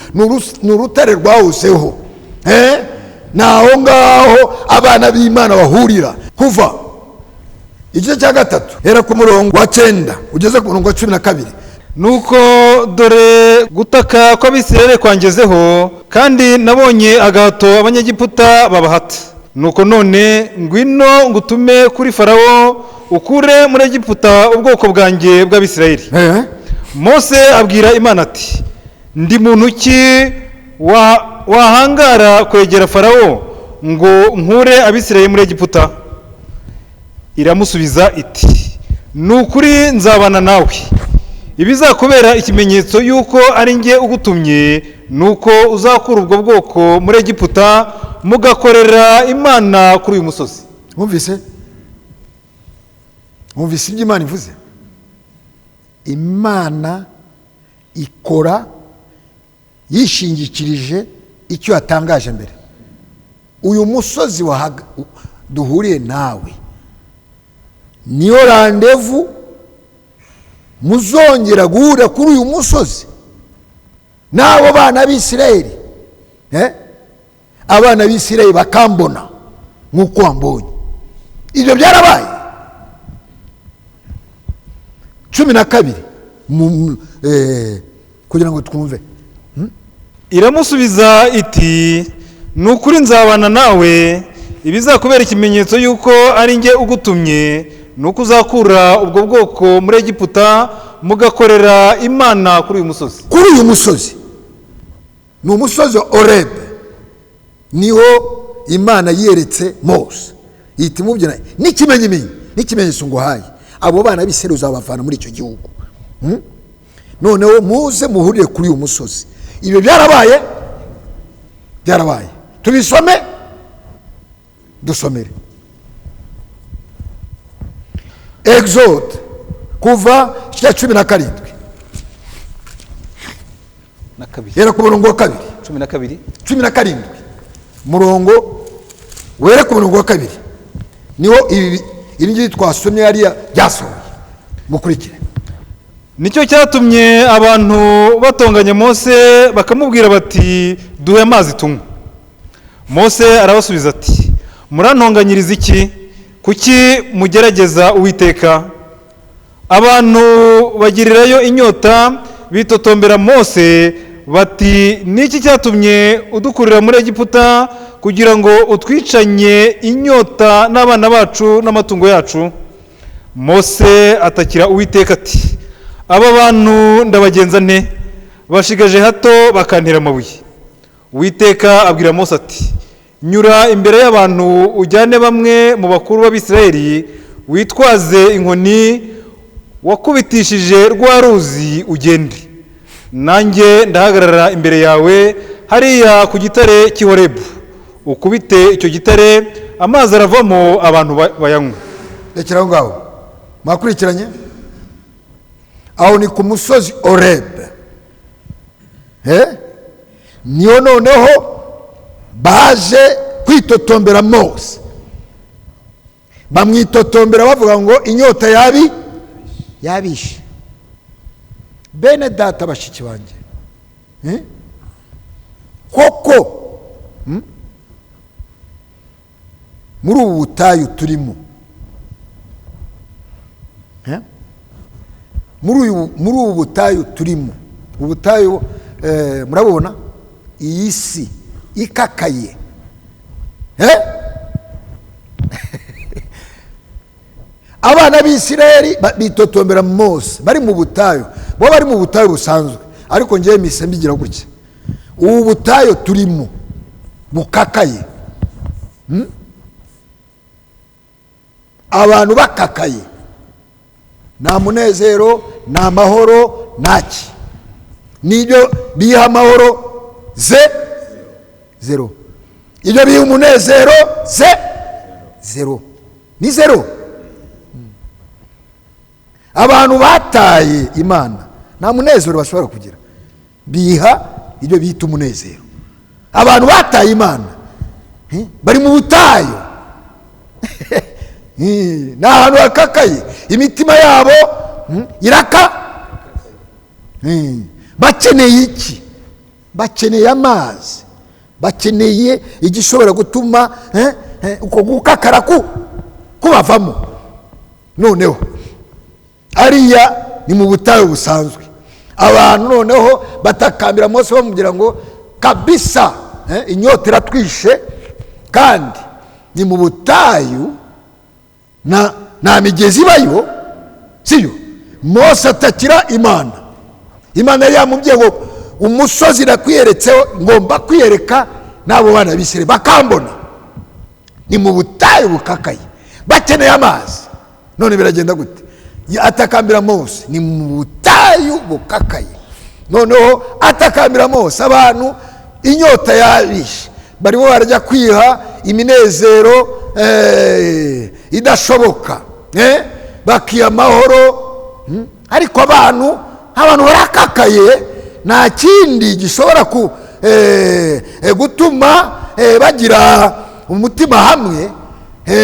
Ni urutare rwawuzeho. Naho ngaho abana b'Imana bahurira. Kuva igice cya 3 hera ku murongo wa 9 ugeze ku murongo wa 12. Nuko dore gutaka kw'Abisirayeli kwangezeho, kandi nabonye agahato abanyegiputa babahata. Nuko none ngwino ngutume kuri Farawo ukure muri Egiputa ubwoko bwanjye bw'Abisirayeli. Mose abwira Imana ati, ndi muntu ki wahangara kwegera Farawo ngo nkure Abisirayeli muri Egiputa? Iramusubiza iti, nukuri nzabana nawe. Ibizakubera ikimenyetso yuko ari nge ugutumye, nuko uzakura ubwo bwoko muri Egiputa mugakorera Imana kuri uyu musozi. Mwumvise ibyo Imana ivuze? Imana ikora yishingikirije icyo yatangaje mbere. Uyu musozi duhuriye nawe niyo randevu muzongera guhura kuri uyu musozi n'abo bana b'Isirayeli. Abana b'Isirayeli bakambona nk'uko wambonye. Ibyo byarabaye 12 kugira ngo twumve. Iramusubiza iti, nukuri nzabana nawe. Ibizakubera ikimenyetso yuko ari nge ugutumye, nuko uzakura ubwo bwoko muri Egiputa mugakorera Imana kuri uyu musozi. Kuri uyu musozi ni umusozi wa Oreb, niho Imana yeretse Mose iti mubyina n'ikimenyetso nguhaye. Abo bana b'Isirayeli uzabavana muri icyo gihugu. Noneho muze muhurire kuri uyu musozi. Ibyo byarabaye. Tubisome, dusomere Exode kuva 17 hera ku murongo wa 17 murongo wera ku murongo wa 2 niho ibi twasomye hariya byasohoye. Mukurikire. Nicyo cyatumye abantu batonganya Mose bakamubwira bati, duhe amazi tunywe. Mose arabasubiza ati, murantonganyiriza iki? Kuki mugerageza Uwiteka? Abantu bagirirayo inyota bitotombera Mose bati, niki cyatumye udukurira muri Egiputa kugira ngo utwicanye inyota n'abana bacu n'amatungo yacu? Mose atakira Uwiteka ati, aba bantu ndabagenza nte? Bashigaje hato bakantera amabuye. Uwiteka abwira Mose ati, nyura imbere y'abantu ujyane bamwe mu bakuru b'Abisirayeli, witwaze inkoni wakubitishije rwa ruzi ugende. Nanjye ndahagarara imbere yawe hariya ku gitare cy'i Horebu. Ukubite icyo gitare, amazi aravamo, abantu bayanywa. Rekera aho ngaho. Mwakurikiranye? Aho ni ku musozi Horebu. Niyo noneho baje kwitotombera Mose. Bamwitotombera bavuga ngo inyota yabishe. Bene data bashiki banjye, koko muri ubu butayu turimo, muri ubu butayu turimo, ubutayu murabona iyi si ikakaye, abana b'Isirayeli bitotombera Mose bari mu butayu. Bo bari mu butayu busanzwe, ariko ngiye mise mbigira gutya, ubu butayu turimo bukakaye, abantu bakakaye, nta munezero, nta mahoro, ntaki. Nibyo biha amahoro zero, ibyo biha umunezero zero, ni zero. Abantu bataye Imana nta munezero bashobora kugira, biha ibyo bita umunezero. Abantu bataye Imana bari mu butayu, ni ahantu hakakaye, imitima yabo bakeneye iki? Bakeneye amazi, bakeneye igishobora gutuma uko gukakara kubavamo. Noneho ariya ni mu butayu busanzwe, abantu noneho batakambira Mose bamubwira ngo kabisa inyota iratwishe, kandi ni mu butayu nta migezi ibayo, siyo? Mose atakira Imana. Imana yari yamubwiye ngo umusozi nakwiyeretse ngomba kwiyereka n'abo bana b'Isirayeli bakambona. Ni mu butayu bukakaye, bakeneye amazi. None biragenda gute? Atakambira Mose, ni mu butayu bukakaye. Noneho atakambira Mose, abantu inyota yabishe, barimo barajya kwiha iminezero idashoboka, bakiha amahoro, ariko abantu barakakaye, nta kindi gishobora gutuma bagira umutima hamwe,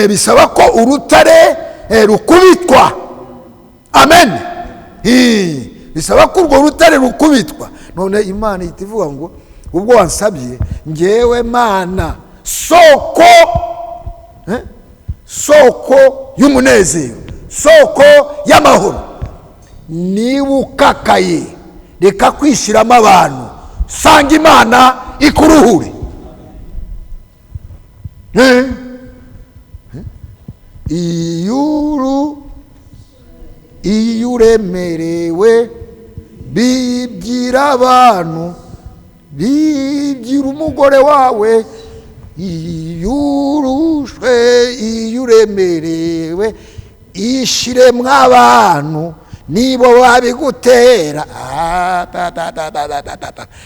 bisaba ko urutare rukubitwa. Amen. Bisaba ko urwo rutare rukubitwa. None Imana ihita ivuga ngo ubwo wansabye ngewe Mana soko y'umunezero, soko y'amahoro, niba ukakaye reka kwishyiramo abantu, sanga Imana ikuruhure. Iyo uremerewe bibwira abantu, bibwira umugore wawe. Iyo urushwe, iyo uremerewe, ishiremwo abantu nibo babigutera.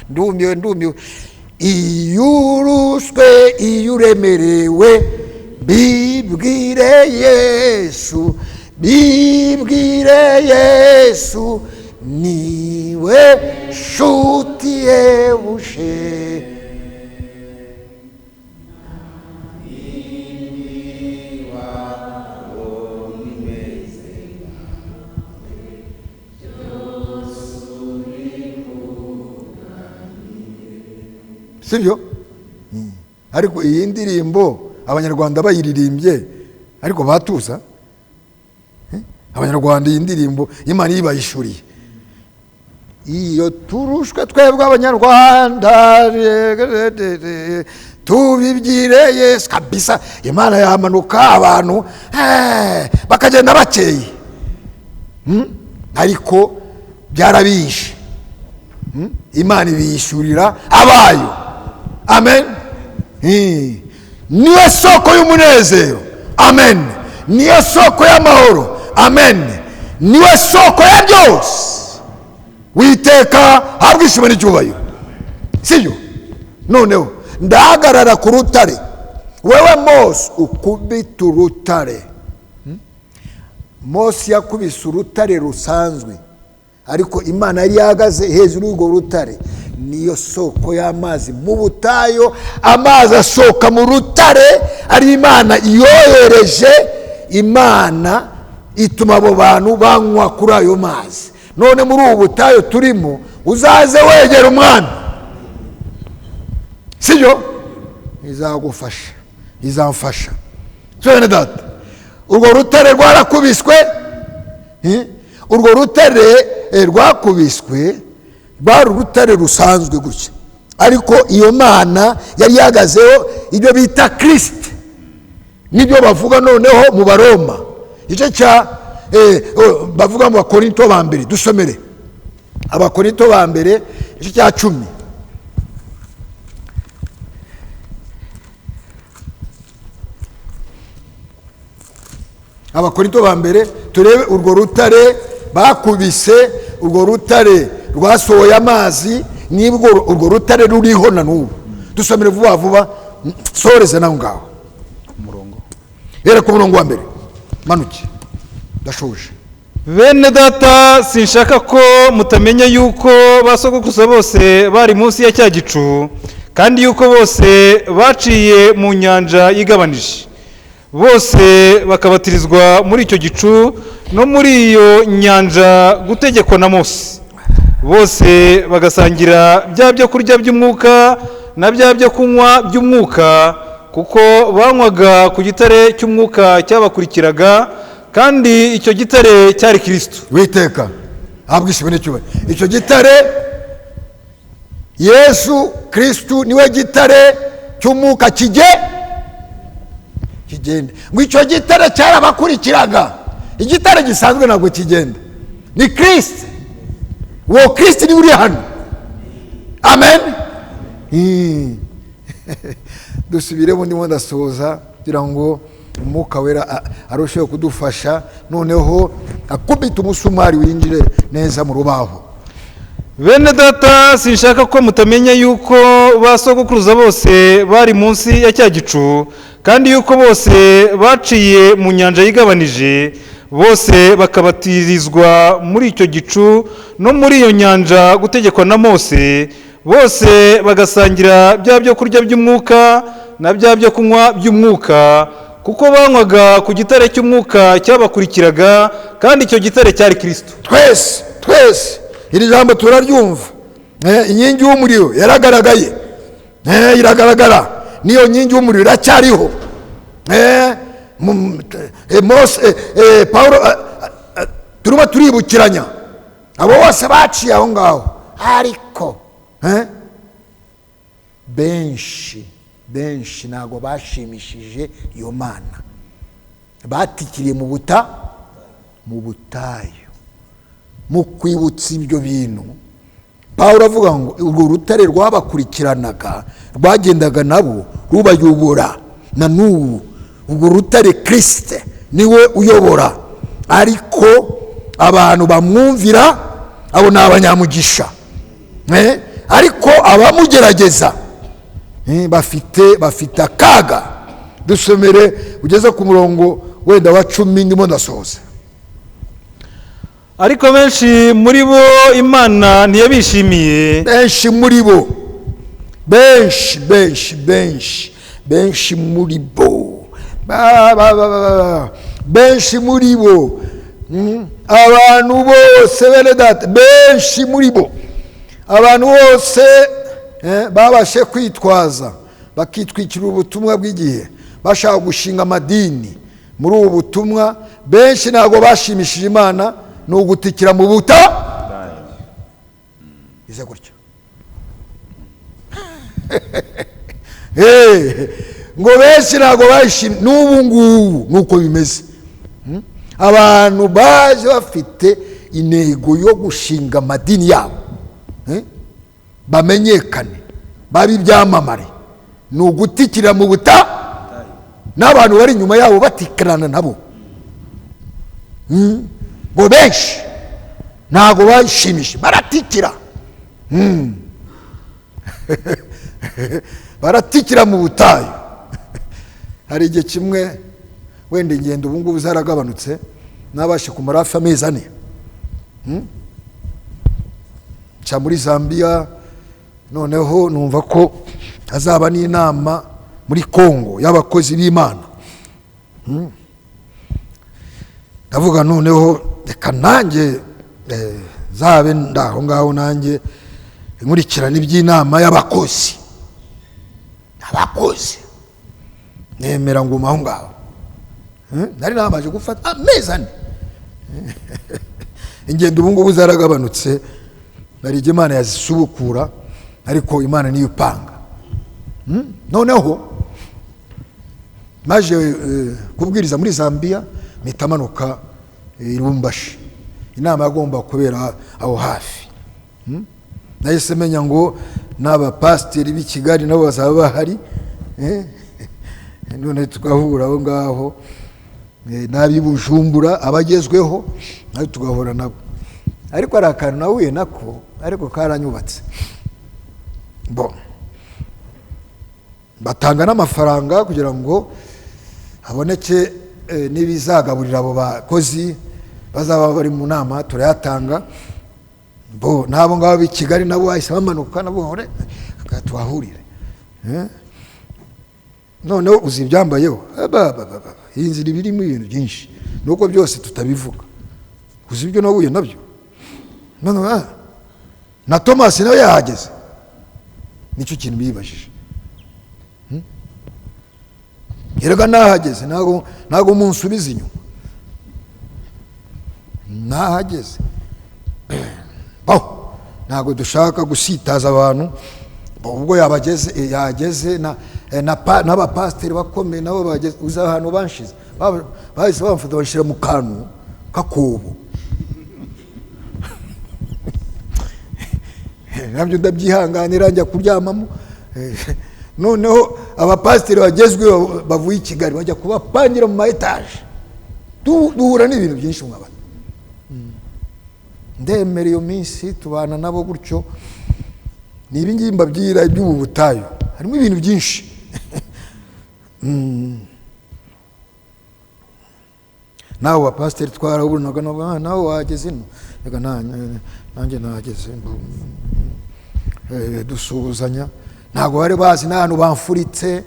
Ndumiwe. Iyo urushwe, iyo uremerewe, bibwire Yesu, niwe nshuti yebushe. Sibyo? Ariko iyi ndirimbo abanyarwanda bayiririmbye ariko batuza. Abanyarwanda iyi ndirimbo Imana yibayishuriye. Iyo turushwe twebwe abanyarwanda tubibyire Yesu kabisa, Imana yamanuka abantu bakagenda bakeye. Ariko byarabishe. Imana ibiyishurira abayo. Amen. Niyo soko y'umunezero. Amen. Niyo soko y'amahoro. Amen. Niyo soko ya byose. Witeka habwa ishimwe n'icyubahiro. Sibyo? Noneho ndahagarara ku rutare. Wewe Mose ukubita urutare. Mose yakubise urutare rusanzwe, ariko Imana yari yahagaze hejuru y'urwo rutare. Niyo soko y'amazi mu butayo. Amazi asoka mu rutare ari Imana iyohereje. Imana ituma abo bantu banywa kuri ayo mazi. None muri ubu butayo turimo uzaze wegera umwami. Sibyo? Izagufasha, izamfasha. Twene data, urwo rutare rwarakubiswe. Urwo rutare rwakubiswe rwari urutare rusanzwe gutya, ariko iyo Mana yari yahagazeho ibyo bita Kristo. Nibyo bavuga noneho mu Baroma igice cya bavuga mu Bakorinto ba mbere. Dusomere Abakorinto ba mbere igice cya 10. Abakorinto ba mbere turebe urwo rutare bakubise. Urwo rutare rwasohoye amazi, nibwo urwo rutare ruriho na n'ubu. Dusomere vuba vuba, soreze naho ngaho umurongo. Era ku murongo wa mbere manuke ndashoje. Bene data, sinshaka ko mutamenya yuko basogokuza bose bari munsi ya cya gicu, kandi yuko bose baciye mu nyanja yigabanije. Bose bakabatirizwa muri icyo gicu no muri iyo nyanja gutegekwa na Mose. Bose bagasangira bya byo kurya by'umwuka na bya byo kunywa by'umwuka, kuko banywaga ku gitare cy'umwuka cyabakurikiraga, kandi icyo gitare cyari Kristo. Witeka habwa ishimwe n'icyubahiro. Icyo gitare Yesu Kristo niwe gitare cy'umwuka kigende. Ngo icyo gitare cyarabakurikiraga. Igitare gisanzwe ntabwo kigenda, ni Kristo. Uwo Kristo ni uri hano. Amen. Dusubiremo ndimo ndasoza kugira ngo Umwuka Wera arusheho kudufasha. Noneho akubita umusumari winjire neza mu rubaho. Bene data, sinshaka ko mutamenya yuko basogokuruza bose bari munsi ya cya gicu, kandi yuko bose baciye mu nyanja yigabanije. Bose bakabatirizwa muri icyo gicu no muri iyo nyanja gutegekwa na Mose. Bose bagasangira bya byo kurya by'umwuka na bya byo kunywa by'umwuka, kuko banywaga ku gitare cy'umwuka cyabakurikiraga, kandi icyo gitare cyari Kristo. Twese iri jambo turaryumva. Inkingi y'umuriro yaragaragaye, iragaragara. Niyo nkingi y'umuriro iracyariho. Mose, Paulo, turimo turibukiranya abo bose baciye aho ngaho. Ariko benshi ntabwo bashimishije iyo Mana. Batikiriye mu butayu. Mu kwibutsa ibyo bintu, Paulo avuga ngo urwo rutare rwabakurikiranaga, rwagendaga nabo rubayobora. Na n'ubu urwo rutare Kristo niwe uyobora. Ariko abantu bamwumvira abo ni abanyamugisha. Ariko abamugerageza bafite akaga. Dusomere ugeze ku murongo wenda wa 10 ndimo ndasoza. Ariko benshi muri bo Imana ntiyabishimiye. Benshi muri bo, benshi muri bo, benshi muri bo, abantu bose bene data, benshi muri bo, abantu bose babashe kwitwaza, bakitwikira ubutumwa bw'igihe, bashaka gushinga amadini muri ubu butumwa, benshi ntabwo bashimishije Imana, ni ugutikira mu buta ize gutyo. Ngo benshi ntabwo bashimye, n'ubu ngubu nuko bimeze. Abantu baje bafite intego yo gushinga amadini yabo, bamenyekane, babe ibyamamare, ni ugutikira mu buta, n'abantu bari inyuma yabo batikirana nabo. Ngo benshi ntabwo bashimishe, baratikira, baratikira mu butayu. Hari igihe kimwe wenda ingendo ubu ngubu zaragabanutse, nabashe kumara hafi amezi 4 nca muri Zambia, noneho numva ko hazaba n'inama muri Kongo y'abakozi b'Imana. Ndavuga noneho reka nanjye zabe ndaho ngaho nanjye inkurikirana iby'inama y'abakozi, abakozi nemera ngo aho ngaho. Nari namaje gufata amezi 4. Ingendo ubu ngubu zaragabanutse, nari Imana yazisubukura, ariko Imana niyo ipanga. Noneho maje kubwiriza muri Zambia, mitamanuka Lubumbashi, inama yagomba kubera aho hafi. Nahise menya ngo n'abapasiteri b'i Kigali nabo bazaba bahari, none tugahura aho ngaho, n'ab'i Bujumbura abagezweho nayo tugahura nabo. Ariko ari akantu nahuye nako, ariko karanyubatse. Batanga n'amafaranga kugira ngo haboneke n'ibizagaburira abo bakozi bazaba bari mu nama, turayatanga. Nabo ngabo b'i Kigali nabo bahise bamanuka, nabo tuhahurire. Noneho uzi ibyambayeho, iyi nzira birimo ibintu byinshi, nuko byose tutabivuga. Uzi ibyo nahuye nabyo. Noneho na Thomas nawe yahageze, nicyo kintu bibajije. Erega nahageze, ntago munsubiza inyuma, nahageze. Ntago dushaka gusitaza abantu, ubwo yageze n'abapasiteri bakomeye nabo bageze. Uzi ahantu banshize, bahise bamfata bashyira mu kantu k'akobo. Nabyo ndabyihanganira, njya kuryamamo. Noneho abapasiteri bagezweho bavuye i Kigali bajya kubapangira mu ma etaje, duhura n'ibintu byinshi mwabana. Ndemera iyo minsi tubana nabo gutyo. Ni ibingibi mbabwira iby'ubu butayu, harimo ibintu byinshi. Nawe abapasiteri twarahunaga, nawe wageze ino, reka nanjye nahageze, dusuhuzanya. Ntabwo bari bazi n'ahantu bamfuritse.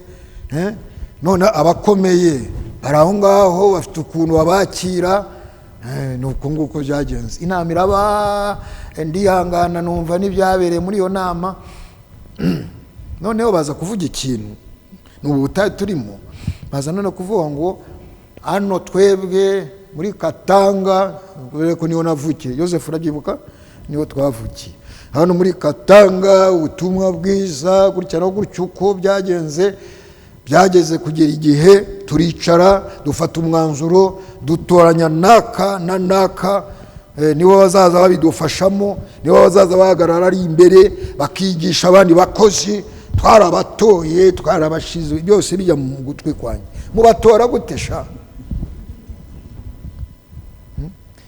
None abakomeye bari aho ngaho, bafite ukuntu babakira. Nuko nguko byagenze. Inama iraba, ndihangana numva n'ibyabereye muri iyo nama. Noneho baza kuvuga ikintu, n'ubu butayu turimo, baza none kuvuga ngo hano twebwe muri Katanga, ko niho navukiye, Joseph urabyibuka, niho twavukiye. Hano muri Katanga ubutumwa bwiza gutya no gutyo uko byagenze, byageze kugera igihe turicara dufata umwanzuro, dutoranya naka na naka, nibo bazaza babidufashamo, nibo bazaza bahagarara ari imbere bakigisha abandi bakozi. Twarabatoye, twarabashize, byose bijya mu gutwi kwanjye. Mubatora gutesha?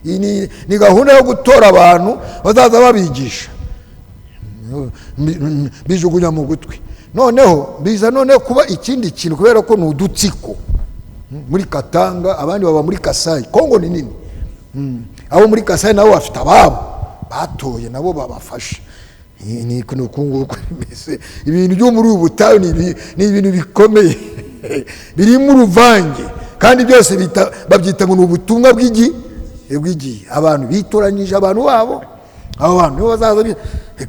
Iyi ni gahunda yo gutora abantu bazaza babigisha, bijugunya mu gutwi. Noneho biza none kuba ikindi kintu, kubera ko n'udutsiko muri Katanga, abandi baba muri Kasai. Kongo ni nini, abo muri Kasai nabo bafite ababo batoye, nabo babafasha. Ni kunguko bimeze. Ibintu byo muri ubu butayu ni ibintu bikomeye, birimo uruvange, kandi byose babyita ngo n'ubutumwa bw'igihe. Abantu bitoranyije abantu babo, abo bantu nibo bazaza,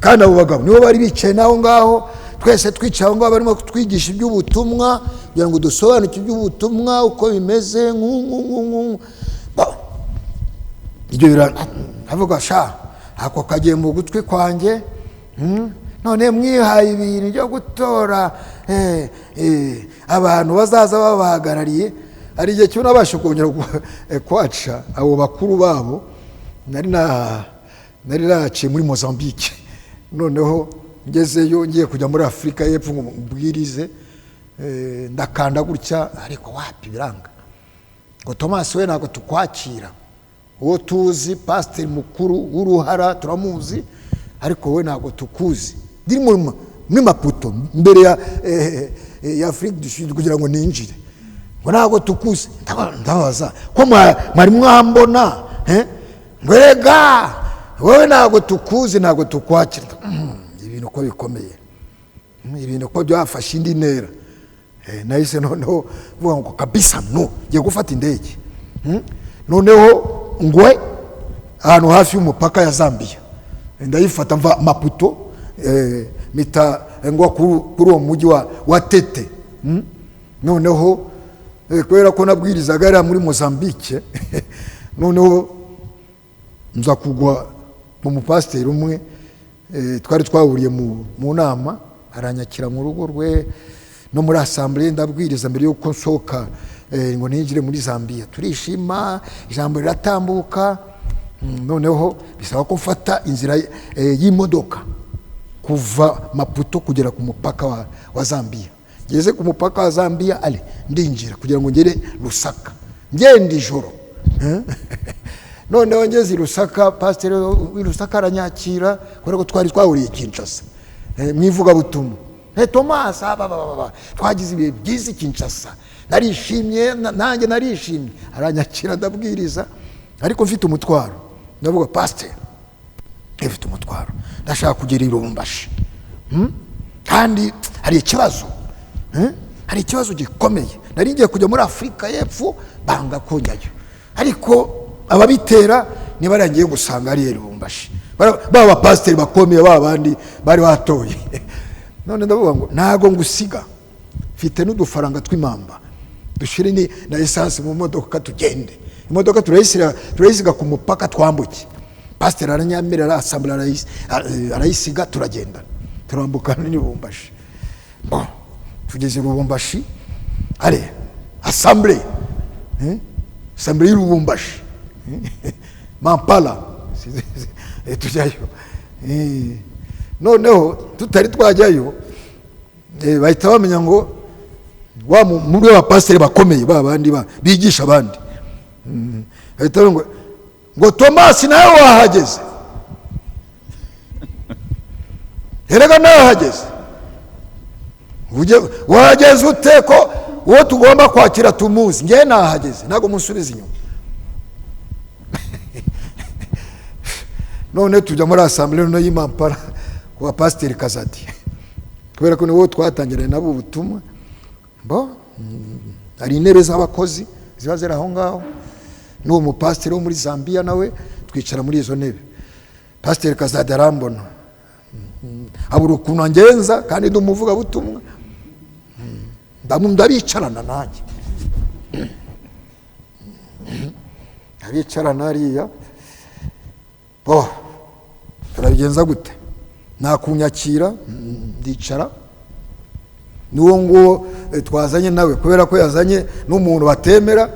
kandi abo bagabo nibo bari bicaye naho ngaho. twese twicaye aho ngaho barimo kutwigisha iby'ubutumwa kugira ngo dusobanukirwe iby'ubutumwa uko bimeze ibyo biravuga sha ako kagiye mu gutwi kwanjye none mwihaye ibintu byo gutora abantu bazaza babahagarariye. hari igihe kimwe nabasha kongera kwaca abo bakuru babo, nari naciye muri Mozambique, noneho ngezeyo ngiye kujya muri Afurika y'Epfo ngo mbwirize, ndakanda gutya ariko wapi biranga ngo Thomas we ntabwo tukwakira, uwo tuzi pasiteri mukuru w'Uruhara turamuzi ariko we ntabwo tukuzi. Ndiri muri Maputo mbere ya Afrique du Sud kugira ngo ninjire, ngo ntabwo tukuzi. Ndabaza ko mwari mwambona ngo rega wowe ntabwo tukuzi ntabwo tukwakira. Ibintu ko bikomeye, ibintu ko byafashe indi ntera. Nahise noneho vuga ngo kabisa no ngiye gufata indege, noneho ngwe ahantu hafi y'umupaka ya Zambia, ndayifata mva Maputo mita ngo kuri uwo mujyi wa Tete. Noneho kubera ko nabwirizaga ari muri Mozambique noneho nza kugwa mu mupasiteri umwe twari twahuriye mu nama, aranyakira mu rugo rwe no muri assemblée, ndabwiriza mbere yuko nsohoka ngo ninjire muri Zambia. Turishima, ijambo riratambuka, noneho bisaba ko mfata inzira y'imodoka kuva Maputo kugera ku mupaka wa Zambia. Ngeze ku mupaka wa Zambia ndinjira kugira ngo ngere Lusaka, ngenda ijoro. Noneho ngeze Lusaka, pasiteri w'Lusaka aranyakira kubera ko twari twahuriye Kinshasa mwivuga butumwa. Thomas twagize ibihe byiza Kinshasa, narishimye nanjye narishimye. Aranyakira ndabwiriza ariko mfite umutwaro, ndavuga pasiteri mfite umutwaro, ndashaka kugera i Lubumbashi kandi hari ikibazo, hari ikibazo gikomeye. Nari ngiye kujya muri Afurika y'Epfo banga konyayo, ariko ababitera nibarangiye gusanga ari i Lubumbashi, baba pasiteri bakomeye babandi bari batoye. None ndavuga ngo ntago ngusiga, mfite n'udufaranga tw'imamba, dushire na essence mu modoka tugende. Imodoka turayisiga ku mupaka twambuke. Pasiteri aranyamerera, asambura arayisiga, turagenda turambukana ni Lubumbashi. Bon, tugeze Lubumbashi, assemblée y'u Lubumbashi, Mampala tujyayo. Noneho tutari twajyayo bahita bamenya ngo muri abapasiteri bakomeye babandi bigisha abandi, bahita ngo Thomas nawe wahageze, erega nawe wahageze. Wahageze ute ko uwo tugomba kwakira tumuzi? Ngewe nahageze, ntabwo musubiza inyuma. None tujya muri assemblée no y'Imampara kwa pasiteri Kazadi, kubera ko niwo twatangiranye nabo ubutumwa. Hari intebe z'abakozi ziba ziri aho ngaho, n'uwo mupasiteri wo muri Zambia nawe twicara muri izo ntebe. Pasiteri Kazadi arambona, abura ukuntu angenza kandi ndi umuvuga butumwa, ndabicarana nanjye, abicarana hariya. Turabigenza gute? Nakunyakira ndicara, n'uwo nguwo twazanye nawe kubera ko yazanye n'umuntu batemera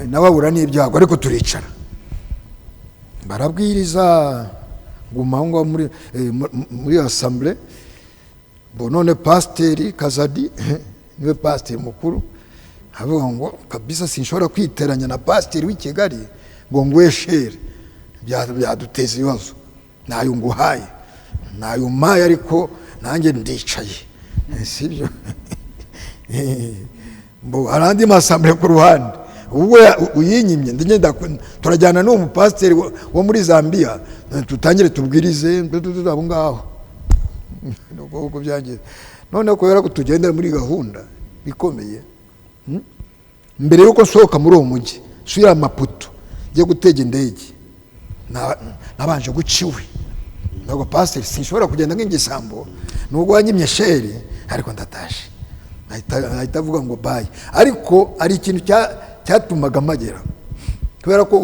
nawe abura n'ibyago, ariko turicara barabwiriza nguma aho ngaho muri assemblée. None pasiteri Kazadi niwe pasiteri mukuru, avuga ngo kabisa sinshobora kwiteranya na pasiteri w'i Kigali ngo ngweshere, byaduteza ibibazo. Nayo nguhaye, nayo umpaye, ariko nanjye ndicaye, sibyo? Arandi masambure ku ruhande, ubwo uyinyimye ndagenda turajyana n'uwo mupasiteri wo muri Zambia, tutangire tubwirize abo ngaho. Nuko byangiye. None kubera ko tugendera muri gahunda bikomeye, mbere yuko nsohoka muri uwo mujyi subira Maputo ngiye gutega indege, nabanje guciwe ntabwo pasiteri sinshobora kugenda nk'igisambo nubwo wanyimye sheri ariko ndatashe ahita avuga ngo bayi ariko hari ikintu cyatumaga magera kubera ko